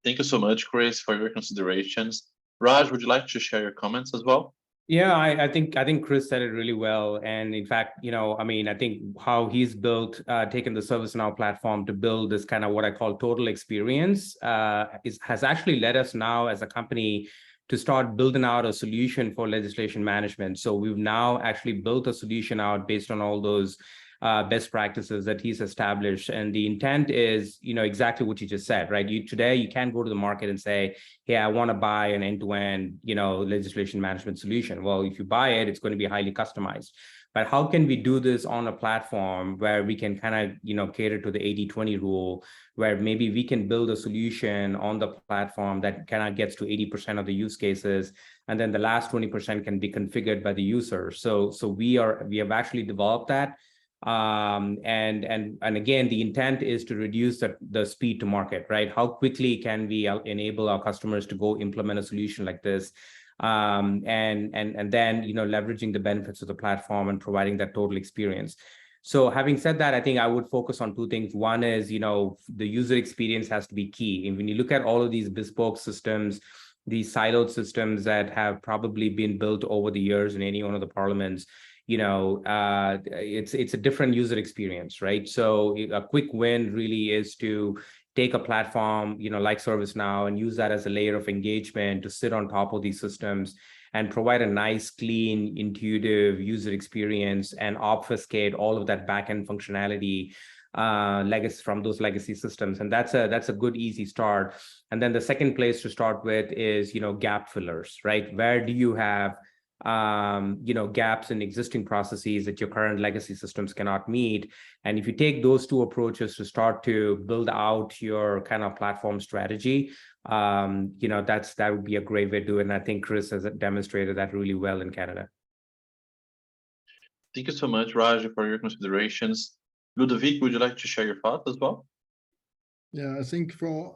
Thank you so much, Chris, for your considerations. Raj, would you like to share your comments as well? Yeah, I think Chris said it really well. And in fact, I think how he's built, taken the ServiceNow platform to build this kind of what I call total experience has actually led us now as a company to start building out a solution for legislation management. So we've now actually built a solution out based on all those best practices that he's established. And the intent is, exactly what you just said, right? Today, you can't go to the market and say, hey, I want to buy an end-to-end, legislation management solution. Well, if you buy it, it's going to be highly customized. But how can we do this on a platform where we can kind of, cater to the 80-20 rule, where maybe we can build a solution on the platform that kind of gets to 80% of the use cases, and then the last 20% can be configured by the user. So we have actually developed that. And again, the intent is to reduce the speed to market, right? How quickly can we enable our customers to go implement a solution like this? And then, leveraging the benefits of the platform and providing that total experience. So having said that, I think I would focus on two things. One is, the user experience has to be key. And when you look at all of these bespoke systems, these siloed systems that have probably been built over the years in any one of the parliaments, it's a different user experience, right? So a quick win really is to take a platform, like ServiceNow, and use that as a layer of engagement to sit on top of these systems and provide a nice, clean, intuitive user experience and obfuscate all of that backend functionality legacy from those legacy systems. And that's a good, easy start. And then the second place to start with is, gap fillers, right? Where do you have gaps in existing processes that your current legacy systems cannot meet? And if you take those two approaches to start to build out your kind of platform strategy, that would be a great way to do it. And I think Chris has demonstrated that really well in Canada. Thank you so much, Raj, for your considerations. Ludovic, would you like to share your thoughts as well? Yeah, I think for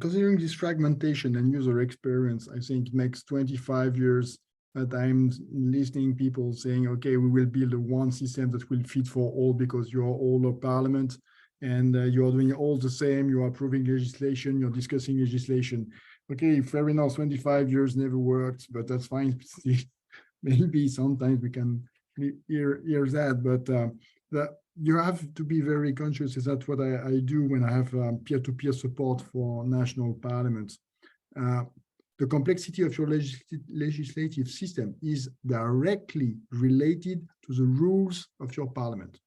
considering this fragmentation and user experience, I think next 25 years that I'm listening people saying, okay, we will build a one system that will fit for all because you're all a parliament and you're doing all the same, you're approving legislation, you're discussing legislation. Okay, fair enough, 25 years never worked, but that's fine. Maybe sometimes we can hear that, but you have to be very conscious. Is that what I do when I have peer-to-peer support for national parliaments? The complexity of your legislative system is directly related to the rules of your parliament.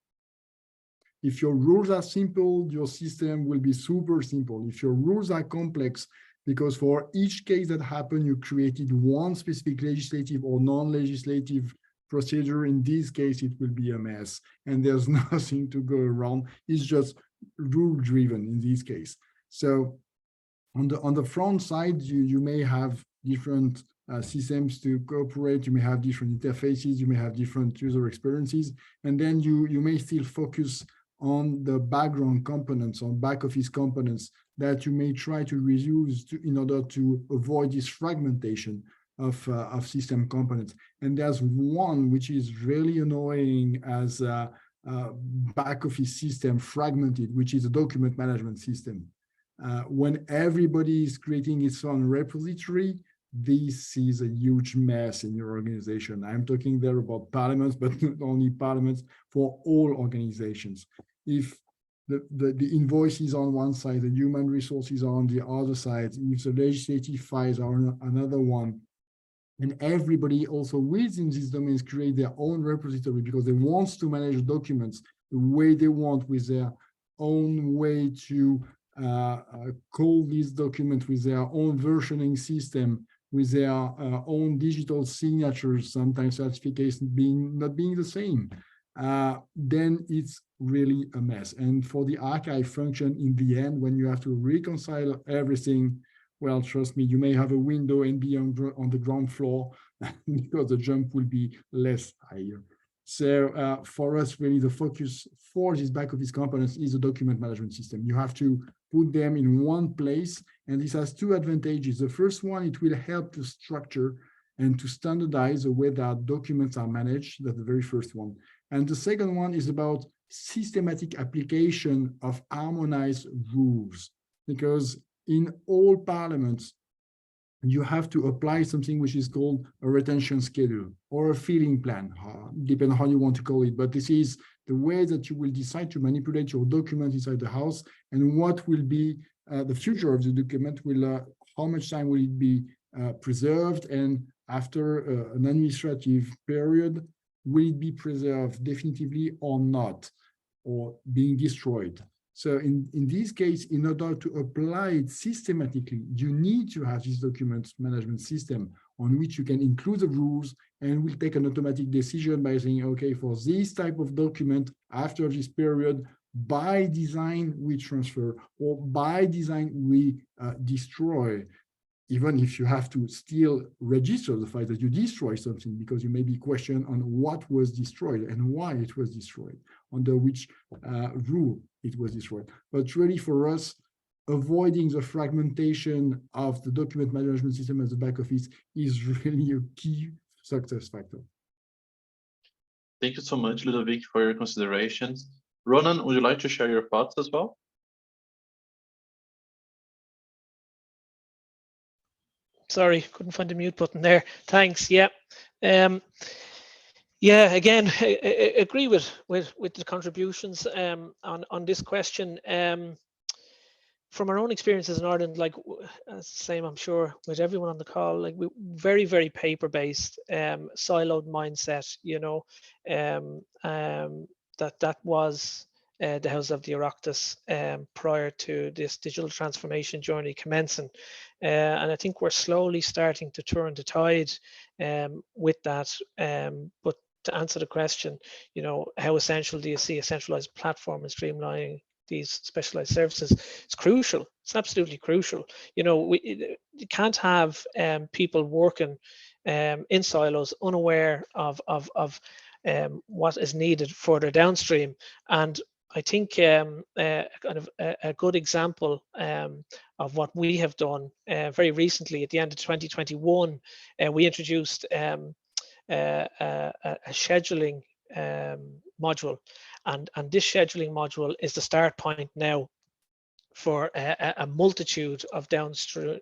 If your rules are simple, your system will be super simple. If your rules are complex, because for each case that happened, you created one specific legislative or non-legislative procedure, in this case, it will be a mess. And there's nothing to go around. It's just rule-driven in this case. So on the front side, you may have different systems to cooperate, you may have different interfaces, you may have different user experiences, and then you may still focus on the background components, on back office components that you may try to reuse in order to avoid this fragmentation of system components. And there's one which is really annoying as a back office system fragmented, which is a document management system. When everybody is creating its own repository, this is a huge mess in your organization. I'm talking there about parliaments, but not only parliaments, for all organizations. If the invoices on one side, the human resources are on the other side, if the legislative files are on another one, and everybody also within these domains create their own repository because they want to manage documents the way they want, with their own way to call this document, with their own versioning system, with their own digital signatures, sometimes certificates not being the same, then it's really a mess. And for the archive function, in the end, when you have to reconcile everything, well, trust me, you may have a window and be on the ground floor because the jump will be less higher. So for us, really, the focus for these back office components is a document management system. You have to put them in one place, and this has two advantages. The first one, it will help to structure and to standardize the way that documents are managed. That's the very first one. And the second one is about systematic application of harmonized rules, because in all parliaments, you have to apply something which is called a retention schedule or a filling plan, depending on how you want to call it. But this is the way that you will decide to manipulate your document inside the house, and what will be the future of the document, how much time will it be preserved, and after an administrative period, will it be preserved definitively or not, or being destroyed. So in this case, in order to apply it systematically, you need to have this document management system on which you can include the rules, and will take an automatic decision by saying, okay, for this type of document, after this period, by design, we transfer, or by design, we destroy, even if you have to still register the fact that you destroy something, because you may be questioned on what was destroyed and why it was destroyed, under which rule it was destroyed. But really, for us, avoiding the fragmentation of the document management system as the back office is really a key success factor. Thank you so much, Ludovic, for your considerations. Ronan, would you like to share your thoughts as well? Sorry, couldn't find the mute button there. Thanks. Yeah. Yeah, again, I agree with the contributions on this question. From our own experiences in Ireland, like same, I'm sure, with everyone on the call, like we very, very paper-based, siloed mindset. You know, that was the House of the Oireachtas prior to this digital transformation journey commencing. And I think we're slowly starting to turn the tide with that. But to answer the question, you know, how essential do you see a centralized platform and streamlining these specialized services? It's crucial. It's absolutely crucial. You know, you can't have people working in silos, unaware of what is needed further downstream. And I think kind of a good example of what we have done very recently at the end of 2021, we introduced a scheduling module, and this scheduling module is the start point now for a multitude of downstream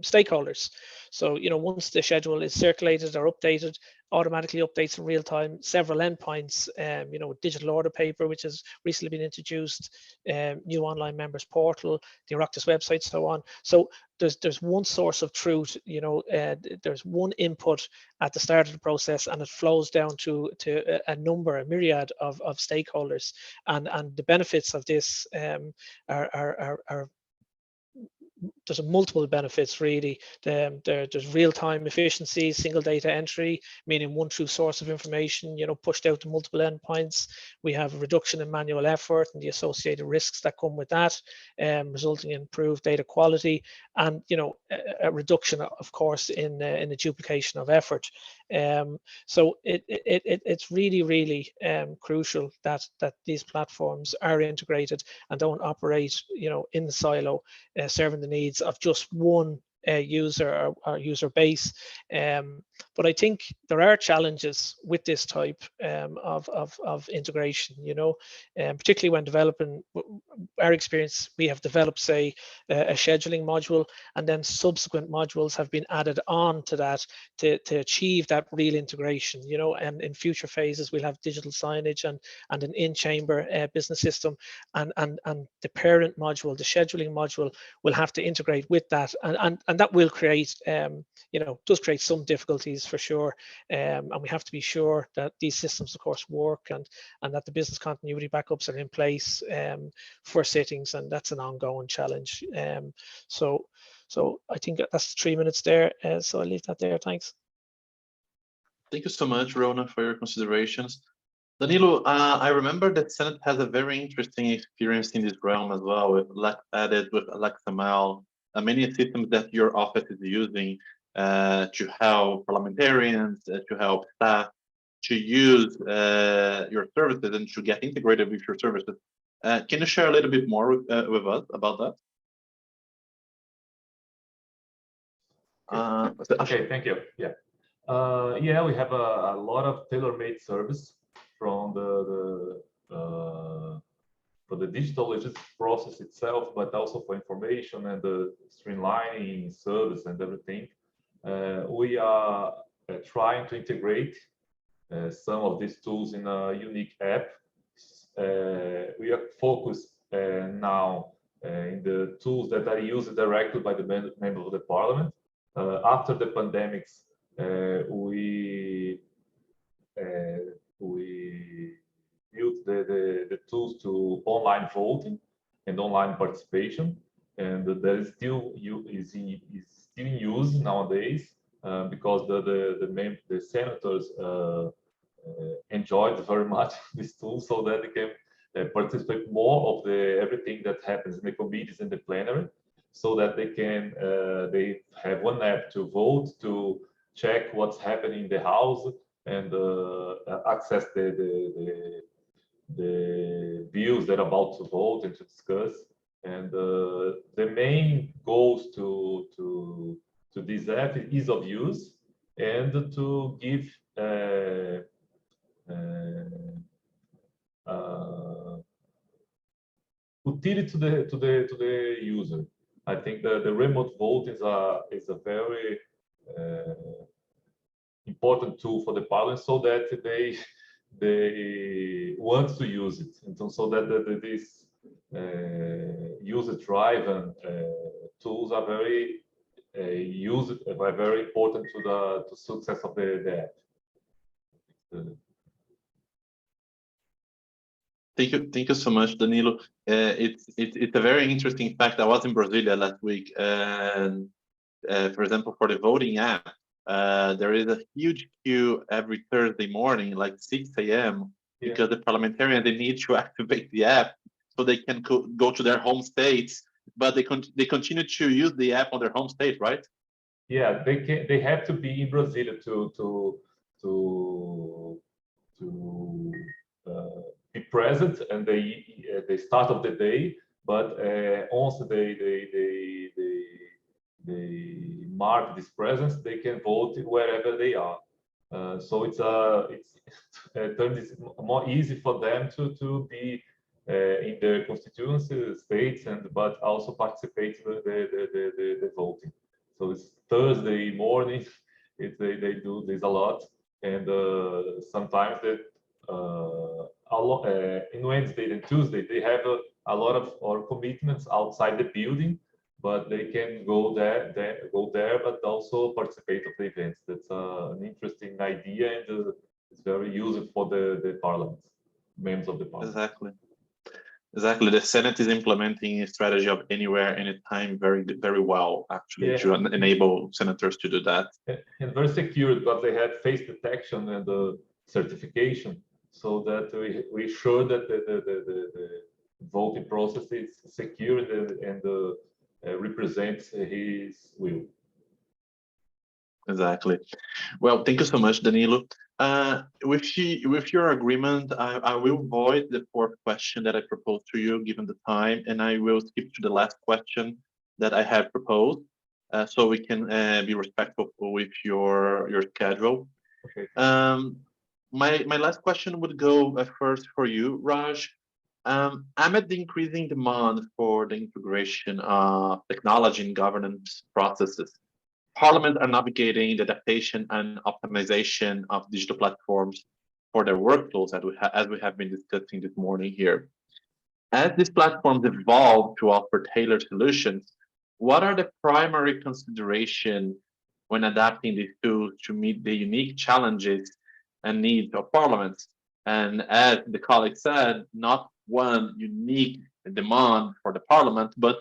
stakeholders. So, you know, once the schedule is circulated or updated, automatically updates in real time, several endpoints, you know, digital order paper, which has recently been introduced, new online members portal, the Oireachtas website, so on. So there's one source of truth, you know, there's one input at the start of the process, and it flows down to a myriad of stakeholders, and the benefits of this are there's multiple benefits really. There's real-time efficiency, single data entry, meaning one true source of information, pushed out to multiple endpoints. We have a reduction in manual effort and the associated risks that come with that, resulting in improved data quality, and a reduction, of course, in the duplication of effort. So it's really crucial that these platforms are integrated and don't operate, in the silo, serving the needs of just one user or user base. But I think there are challenges with this type of integration, particularly when developing. Our experience, we have developed, say, a scheduling module, and then subsequent modules have been added on to that to achieve that real integration, and in future phases we'll have digital signage and an in-chamber business system, and the parent module, the scheduling module, will have to integrate with that, and that will create, does create some difficulties for sure, and we have to be sure that these systems, of course, work, and that the business continuity backups are in place for sittings, and that's an ongoing challenge. So I think that's 3 minutes there, so I'll leave that there. Thanks. Thank you so much, Ronan, for your considerations. Danilo, I remember that Senate has a very interesting experience in this realm as well, with LexEdit, with LexML, many systems that your office is using to help parliamentarians, to help staff to use your services and to get integrated with your services. Can you share a little bit more with us about that? Okay, thank you. Yeah, we have a lot of tailor-made service from for the digital legislative process itself, but also for information and the streamlining service and everything. We are trying to integrate some of these tools in a unique app. We are focused now in the tools that are used directly by the members of the parliament. After the pandemics, we built the tools to online voting and online participation, and that is still in use nowadays because the senators enjoyed very much this tool, so that they can participate more of everything that happens in the committees and the plenary, so that they have one app to vote, to check what's happening in the house, and access the bills that are about to vote and to discuss. And the main goals to this app is ease of use and to give utility to the user. I think the remote vote is a very important tool for the parliament, so that they want to use it, and so that these user-driven tools are very very important to the success of the app. Thank you so much, Danilo. It's a very interesting fact. I was in Brasilia last week, and for example, for the voting app, there is a huge queue every Thursday morning, like 6 a.m., because the parliamentarians, they need to activate the app so they can go to their home states, but they continue to use the app on their home state, right? Yeah, they have to be in Brasilia to be present, and the start of the day, but once they mark this presence, they can vote wherever they are. So it's turns it more easy for them to be in their constituency states, but also participate in the voting. So it's Thursday morning. They do this a lot, and sometimes in Wednesday and Tuesday they have a lot of commitments outside the building, but they can go there, but also participate of the events. That's an interesting idea, and it's very useful for the parliament, members of the parliament. Exactly. Exactly. The Senate is implementing a strategy of anywhere, anytime very well, actually, to enable senators to do that. And very secure, because they have face detection and the certification, so that we sure that the voting process is secure and represents his will. Exactly. Well, thank you so much, Danilo. With your agreement, I will avoid the fourth question that I proposed to you, given the time, and I will skip to the last question that I have proposed, so we can be respectful with your schedule. Okay. My last question would go first for you, Raj. Amid the increasing demand for the integration of technology in governance processes, Parliament are navigating the adaptation and optimization of digital platforms for their workflows, as we have been discussing this morning here. As these platforms evolve to offer tailored solutions, what are the primary considerations when adapting these tools to meet the unique challenges and needs of parliaments? And as the colleague said, not one unique demand for the parliament, but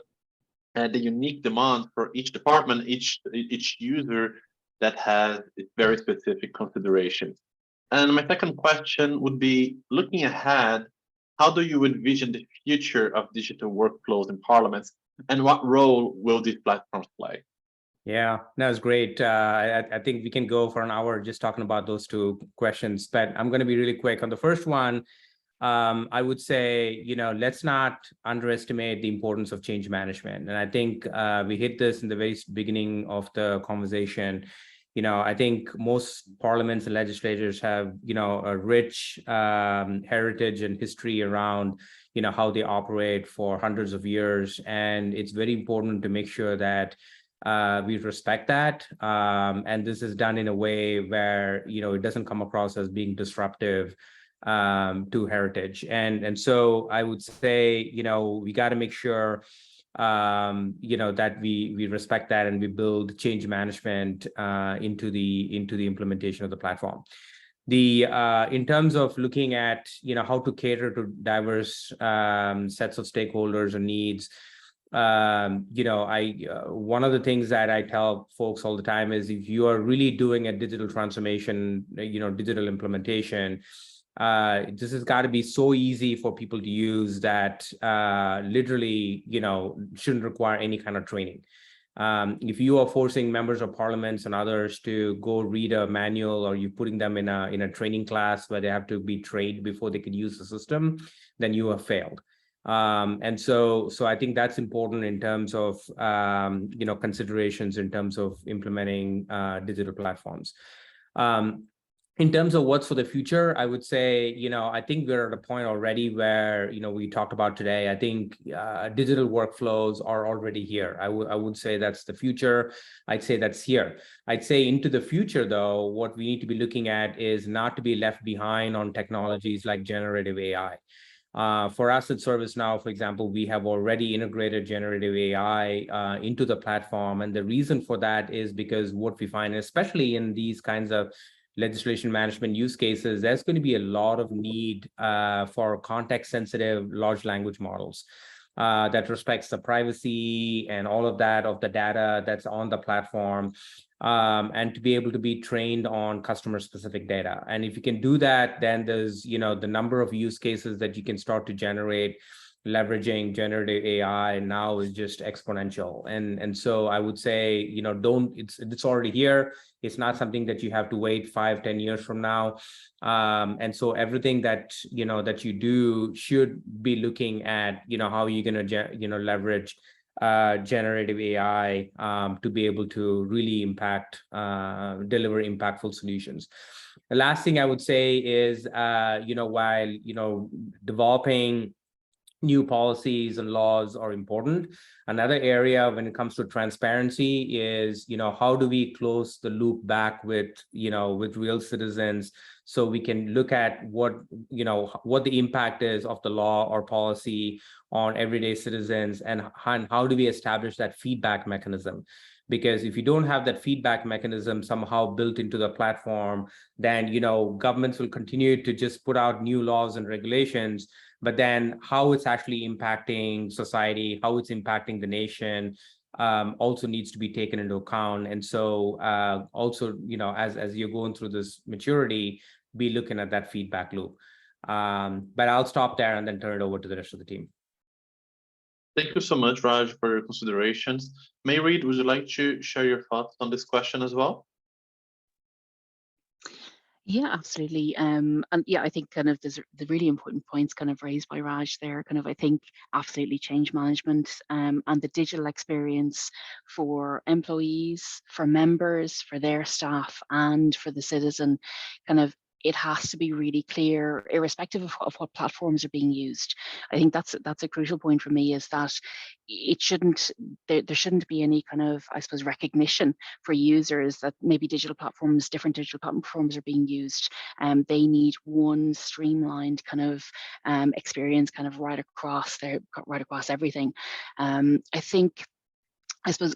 the unique demand for each department, each user that has very specific considerations. And my second question would be, looking ahead, how do you envision the future of digital workflows in parliaments, and what role will these platforms play? Yeah, that was great. I think we can go for an hour just talking about those two questions, but I'm going to be really quick. On the first one, I would say, let's not underestimate the importance of change management. And I think we hit this in the very beginning of the conversation. I think most parliaments and legislatures have, a rich heritage and history around, how they operate for hundreds of years. And it's very important to make sure that we respect that. And this is done in a way where, it doesn't come across as being disruptive to heritage. And so I would say, we got to make sure, that we respect that and we build change management into the implementation of the platform. In terms of looking at, how to cater to diverse sets of stakeholders and needs, one of the things that I tell folks all the time is, if you are really doing a digital transformation, digital implementation, this has got to be so easy for people to use that literally, shouldn't require any kind of training. If you are forcing members of parliaments and others to go read a manual, or you're putting them in a training class where they have to be trained before they can use the system, then you have failed. And so I think that's important in terms of, considerations in terms of implementing digital platforms. In terms of what's for the future, I would say, I think we're at a point already where, we talked about today, I think digital workflows are already here. I would say that's the future. I'd say that's here. I'd say into the future, though, what we need to be looking at is not to be left behind on technologies like generative AI. For us at ServiceNow, for example, we have already integrated generative AI into the platform. And the reason for that is because what we find, especially in these kinds of legislation management use cases, there's going to be a lot of need for context-sensitive large language models that respects the privacy and all of that of the data that's on the platform, and to be able to be trained on customer-specific data. And if you can do that, then there's, the number of use cases that you can start to generate leveraging generative AI now is just exponential. And so I would say, it's already here. It's not something that you have to wait 5-10 years from now. And so everything that, that you do should be looking at, how you're going to, leverage generative AI to be able to really deliver impactful solutions. The last thing I would say is, while, developing new policies and laws are important, another area when it comes to transparency is, how do we close the loop back with real citizens, so we can look at what the impact is of the law or policy on everyday citizens, and how do we establish that feedback mechanism? Because if you don't have that feedback mechanism somehow built into the platform, then, governments will continue to just put out new laws and regulations, but then how it's actually impacting society, how it's impacting the nation, also needs to be taken into account. And so also, as you're going through this maturity, be looking at that feedback loop. But I'll stop there and then turn it over to the rest of the team. Thank you so much, Raj, for your considerations. Mairéad, would you like to share your thoughts on this question as well? Yeah, absolutely. And yeah, I think kind of there's the really important points kind of raised by Raj there. Kind of, I think absolutely change management and the digital experience for employees, for members, for their staff, and for the citizen. Kind of, it has to be really clear, irrespective of what platforms are being used. I think that's a crucial point for me, is that it shouldn't there shouldn't be any kind of, I suppose, recognition for users that maybe different digital platforms are being used. They need one streamlined kind of experience, kind of right across everything. I think, I suppose,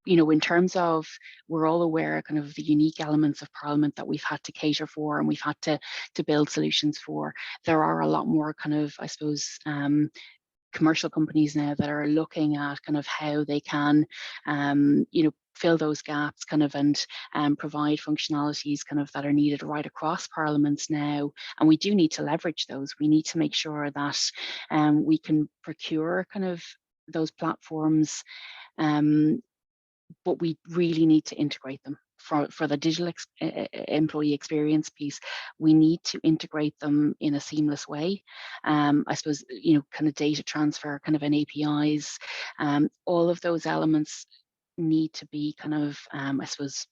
in terms of, we're all aware kind of the unique elements of Parliament that we've had to cater for and we've had to build solutions for. There are a lot more kind of, I suppose, commercial companies now that are looking at kind of how they can, fill those gaps kind of and provide functionalities kind of that are needed right across Parliaments now. And we do need to leverage those. We need to make sure that we can procure kind of those platforms, but we really need to integrate them. For the digital employee experience piece, we need to integrate them in a seamless way. I suppose, kind of data transfer, kind of an APIs, all of those elements need to be kind of, I suppose,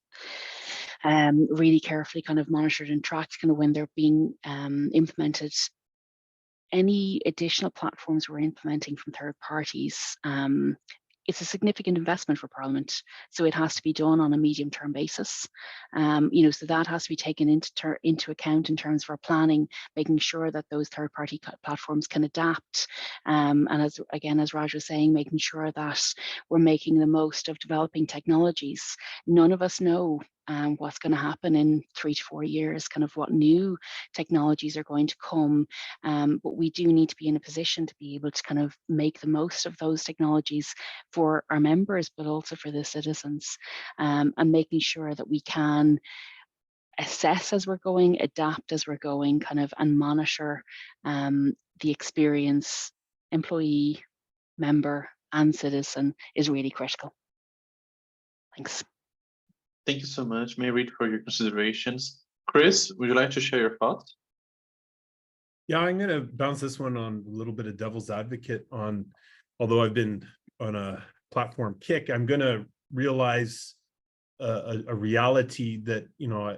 really carefully kind of monitored and tracked kind of when they're being implemented. Any additional platforms we're implementing from third parties, it's a significant investment for Parliament, so it has to be done on a medium-term basis. So that has to be taken into account in terms of our planning, making sure that those third-party platforms can adapt. And as Raj was saying, making sure that we're making the most of developing technologies. None of us know what's going to happen in 3 to 4 years, kind of what new technologies are going to come. But we do need to be in a position to be able to kind of make the most of those technologies for our members, but also for the citizens, and making sure that we can assess as we're going, adapt as we're going, kind of, and monitor the experience, employee, member, and citizen is really critical. Thanks. Thank you so much, Mairéad, for your considerations. Chris, would you like to share your thoughts? Yeah, I'm going to bounce this one on a little bit of devil's advocate on, although I've been on a platform kick, I'm going to realize a reality that,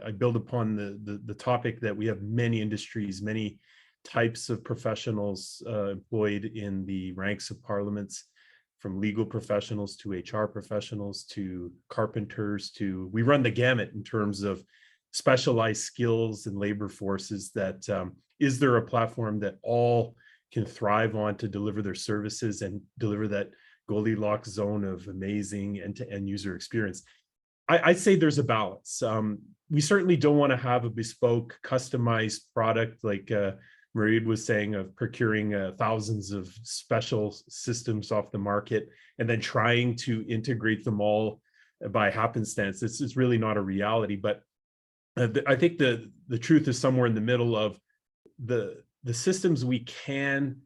I build upon the topic that we have many industries, many types of professionals employed in the ranks of Parliaments, from legal professionals to HR professionals to carpenters to, we run the gamut in terms of specialized skills and labor forces. That is there a platform that all can thrive on to deliver their services and deliver that Goldilocks zone of amazing end-to-end user experience? I'd say there's a balance. We certainly don't want to have a bespoke, customized product like Mairéad was saying, of procuring thousands of special systems off the market and then trying to integrate them all by happenstance. It's really not a reality. But I think the truth is somewhere in the middle of the systems we can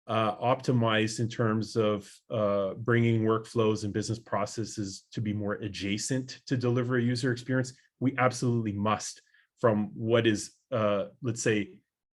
optimize in terms of bringing workflows and business processes to be more adjacent to deliver a user experience. We absolutely must, from what is, let's say,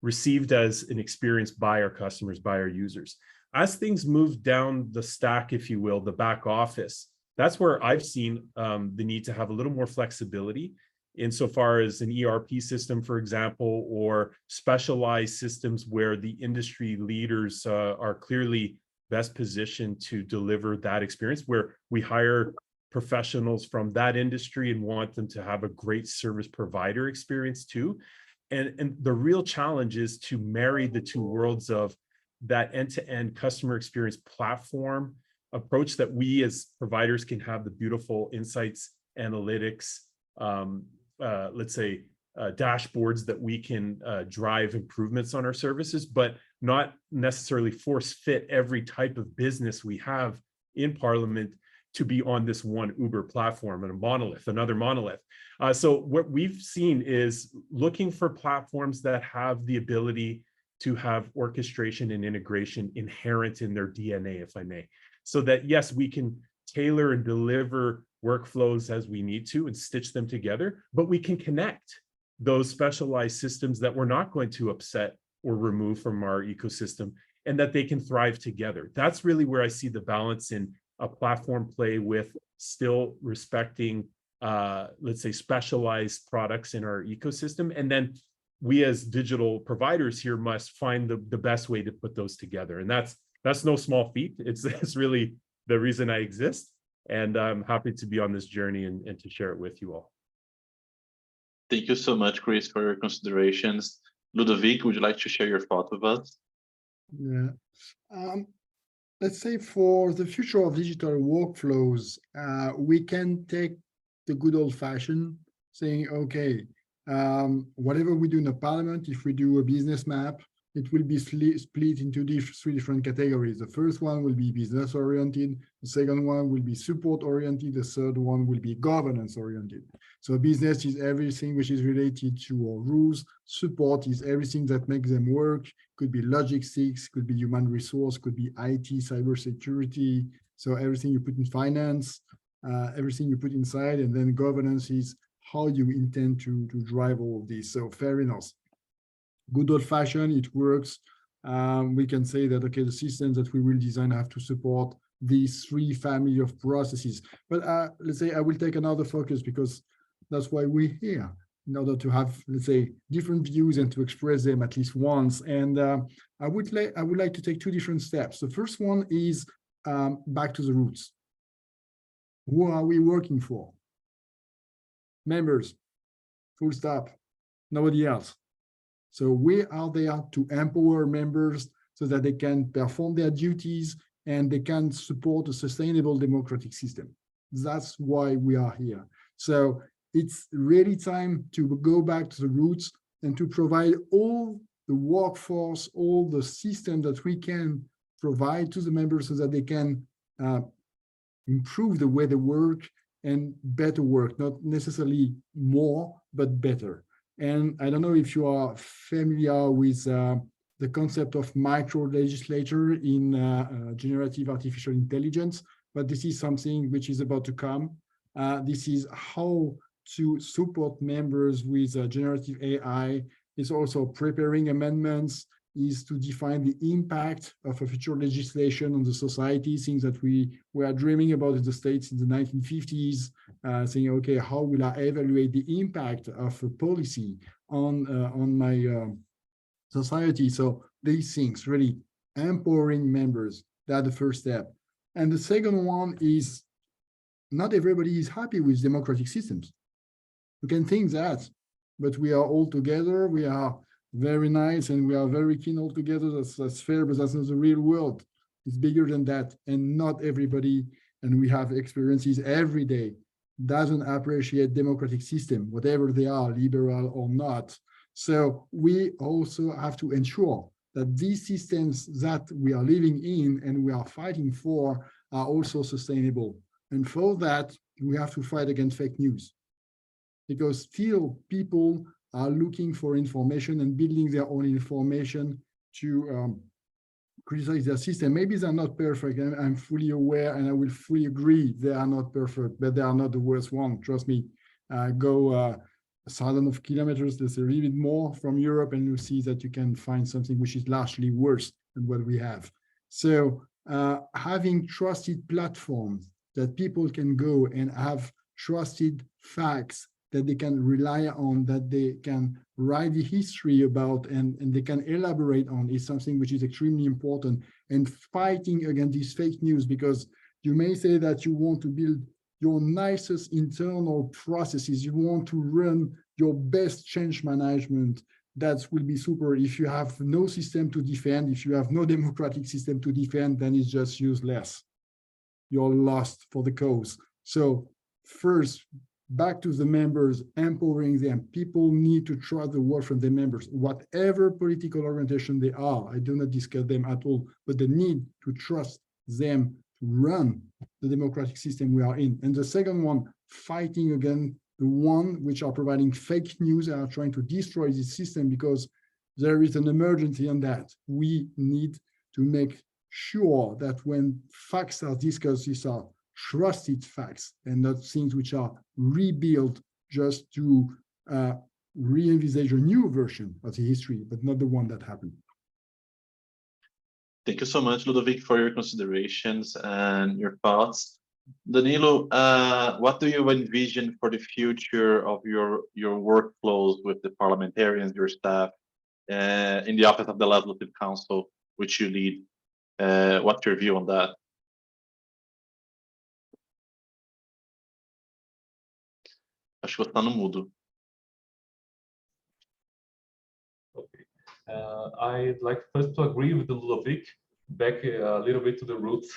received as an experience by our customers, by our users. As things move down the stack, if you will, the back office, that's where I've seen the need to have a little more flexibility insofar as an ERP system, for example, or specialized systems where the industry leaders are clearly best positioned to deliver that experience, where we hire professionals from that industry and want them to have a great service provider experience too. And the real challenge is to marry the two worlds of that end-to-end customer experience platform approach that we as providers can have the beautiful insights, analytics, let's say dashboards that we can drive improvements on our services, but not necessarily force fit every type of business we have in Parliament to be on this one Uber platform and a monolith, another monolith. So what we've seen is looking for platforms that have the ability to have orchestration and integration inherent in their DNA, if I may. So that, yes, we can tailor and deliver workflows as we need to and stitch them together, but we can connect those specialized systems that we're not going to upset or remove from our ecosystem, and that they can thrive together. That's really where I see the balance in a platform play, with still respecting, let's say, specialized products in our ecosystem. And then we as digital providers here must find the best way to put those together. And that's no small feat. It's really the reason I exist. And I'm happy to be on this journey and to share it with you all. Thank you so much, Chris, for your considerations. Ludovic, would you like to share your thoughts with us? Yeah. Let's say for the future of digital workflows, we can take the good old-fashioned saying, okay, whatever we do in the Parliament, if we do a business map, it will be split into three different categories. The first one will be business-oriented. The second one will be support-oriented. The third one will be governance-oriented. So business is everything which is related to our rules. Support is everything that makes them work. Could be logistics, could be human resource, could be IT, cybersecurity. So everything you put in finance, everything you put inside, and then governance is how you intend to drive all of this. So fair enough. Good old-fashioned, it works. We can say that, okay, the systems that we will design have to support these three family of processes. But let's say I will take another focus, because that's why we're here, in order to have, let's say, different views and to express them at least once. And I would like to take two different steps. The first one is back to the roots. Who are we working for? Members, full stop, nobody else. So we are there to empower members so that they can perform their duties and they can support a sustainable democratic system. That's why we are here. So it's really time to go back to the roots and to provide all the workforce, all the system that we can provide to the members so that they can improve the way they work and better work, not necessarily more, but better. And I don't know if you are familiar with the concept of micro-legislature in generative artificial intelligence, but this is something which is about to come. This is how to support members with generative AI. It's also preparing amendments, is to define the impact of a future legislation on the society, things that we were dreaming about in the States in the 1950s, saying, okay, how will I evaluate the impact of a policy on my society? So these things, really empowering members, that's the first step. And the second one is, not everybody is happy with democratic systems. You can think that, but we are all together, we are very nice, and we are very keen all together. That's fair, but that's not the real world. It's bigger than that, and not everybody, and we have experiences every day, doesn't appreciate democratic system, whatever they are, liberal or not. So we also have to ensure that these systems that we are living in and we are fighting for are also sustainable. And for that, we have to fight against fake news, because still people are looking for information and building their own information to criticize their system. Maybe they're not perfect, and I'm fully aware, and I will fully agree they are not perfect, but they are not the worst one. Trust me, go thousands of kilometers, there's a little bit more from Europe, and you'll see that you can find something which is largely worse than what we have. So having trusted platforms that people can go and have trusted facts that they can rely on, that they can write the history about, and they can elaborate on, is something which is extremely important. And fighting against these fake news, because you may say that you want to build your nicest internal processes, you want to run your best change management, that will be super. If you have no system to defend, if you have no democratic system to defend, then it's just useless. You're lost for the cause. So first, back to the members, empowering them. People need to trust the work from the members, whatever political orientation they are. I do not discuss them at all, but they need to trust them to run the democratic system we are in. And the second one, fighting against the one which are providing fake news and are trying to destroy the system, because there is an emergency on that. We need to make sure that when facts are discussed, these are trusted facts and not things which are rebuilt just to re-envisage a new version of the history, but not the one that happened. Thank you so much, Ludovic, for your considerations and your thoughts. Danilo, what do you envision for the future of your workflows with the parliamentarians, your staff, in the Office of the Legislative Council, which you lead? What's your view on that? Acho que você está no mudo. Okay. I'd like first to agree with Ludovic, back a little bit to the roots.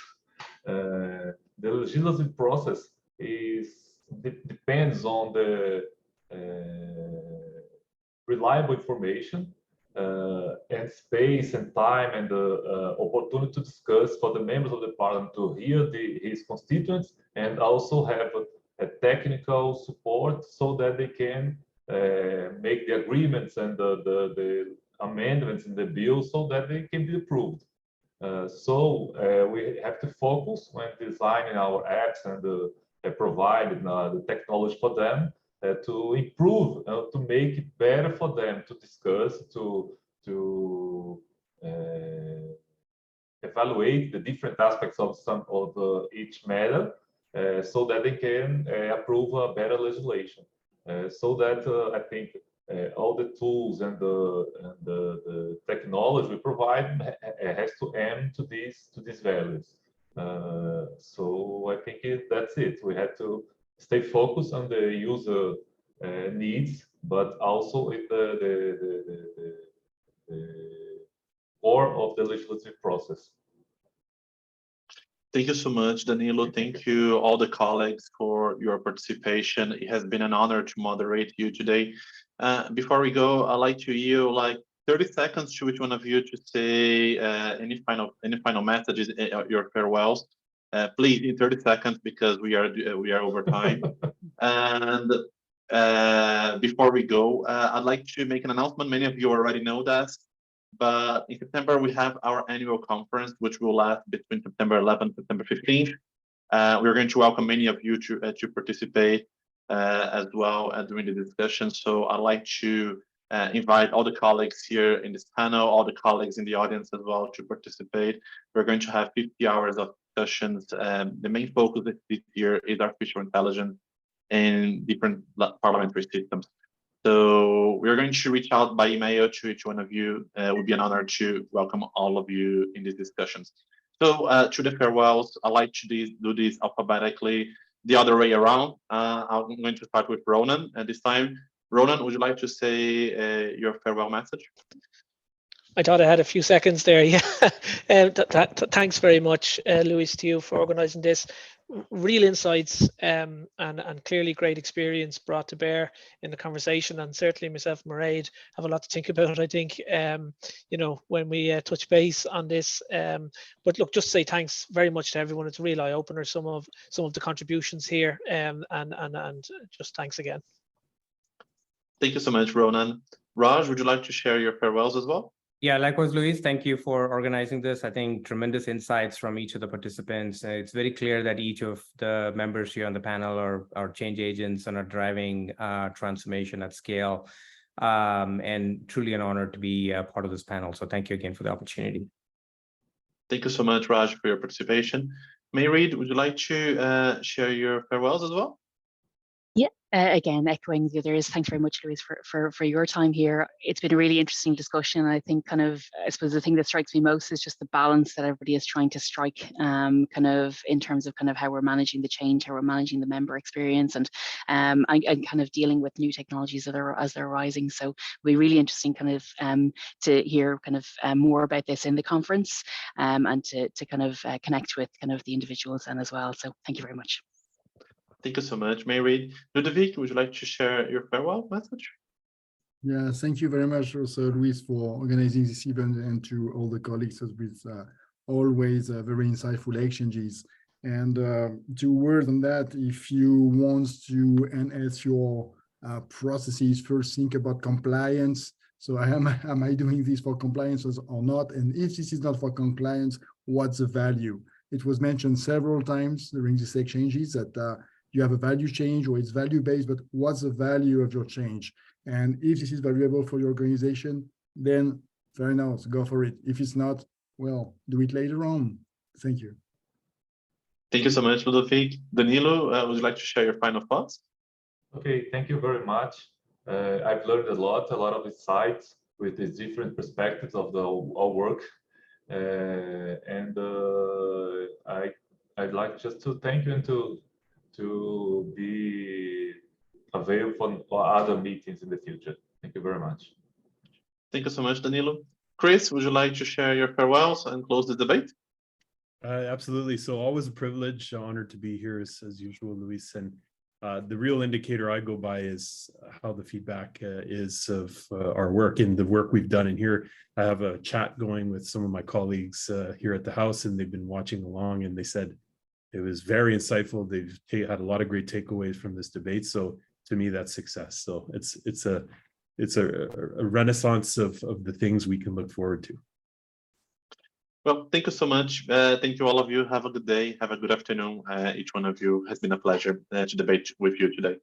The legislative process depends on the reliable information and space and time and the opportunity to discuss for the members of the parliament to hear his constituents, and also have a technical support so that they can make the agreements and the amendments in the bill so that they can be approved. So we have to focus when designing our apps and providing the technology for them to improve, to make it better for them to discuss, to evaluate the different aspects of each matter, so that they can approve a better legislation. So that I think all the tools and the technology we provide has to aim to these values. So I think that's it. We have to stay focused on the user needs, but also in the core of the legislative process. Thank you so much, Danilo. Thank you, all the colleagues, for your participation. It has been an honor to moderate you today. Before we go, I'd like to yield like 30 seconds to each one of you to say any final messages, your farewells. Please, in 30 seconds, because we are over time. And before we go, I'd like to make an announcement. Many of you already know that. But in September, we have our annual conference, which will last between September 11th and September 15th. We're going to welcome many of you to participate as well during the discussion. So I'd like to invite all the colleagues here in this panel, all the colleagues in the audience as well to participate. We're going to have 50 hours of discussions. The main focus this year is artificial intelligence in different parliamentary systems. So we're going to reach out by email to each one of you. It would be an honor to welcome all of you in these discussions. So to the farewells, I like to do this alphabetically the other way around. I'm going to start with Ronan, and this time, Ronan, would you like to say your farewell message? I thought I had a few seconds there. Yeah. Thanks very much, Luís, to you for organising this. Real insights and clearly great experience brought to bear in the conversation, and certainly myself and Mairéad have a lot to think about, I think, you know, when we touch base on this. But look, just say thanks very much to everyone. It's a real eye-opener, some of the contributions here, and just thanks again. Thank you so much, Ronan. Raj, would you like to share your farewells as well? Yeah, likewise, Luís. Thank you for organizing this. I think tremendous insights from each of the participants. It's very clear that each of the members here on the panel are change agents and are driving transformation at scale. And truly an honor to be a part of this panel. So thank you again for the opportunity. Thank you so much, Raj, for your participation. Mairéad, would you like to share your farewells as well? Again, echoing the others, thanks very much, Luís, for your time here. It's been a really interesting discussion. I think I suppose the thing that strikes me most is just the balance that everybody is trying to strike, in terms of how we're managing the change, how we're managing the member experience, and kind of dealing with new technologies as they're arising. So it'll be really interesting to hear more about this in the conference, and to connect with the individuals then as well. So thank you very much. Thank you so much, Mairéad. Ludovic, would you like to share your farewell message? Yeah, thank you very much also, Luís, for organizing this event, and to all the colleagues with always very insightful exchanges. And 2 words on that: if you want to enhance your processes, first think about compliance. So am I doing this for compliance or not? And if this is not for compliance, what's the value? It was mentioned several times during these exchanges that you have a value change, or it's value-based, but what's the value of your change? And if this is valuable for your organization, then fair enough, go for it. If it's not, well, do it later on. Thank you. Thank you so much, Ludovic. Danilo, would you like to share your final thoughts? Okay, thank you very much. I've learned a lot of insights with these different perspectives of our work. I'd like just to thank you and to be available for other meetings in the future. Thank you very much. Thank you so much, Danilo. Chris, would you like to share your farewells and close the debate? Absolutely. So always a privilege, honored to be here as usual, Luís. And the real indicator I go by is how the feedback is of our work and the work we've done in here. I have a chat going with some of my colleagues here at the House, and they've been watching along, and they said it was very insightful. They've had a lot of great takeaways from this debate. So to me, that's success. So it's a renaissance of the things we can look forward to. Well, thank you so much. Thank you, all of you. Have a good day. Have a good afternoon. Each one of you has been a pleasure to debate with you today.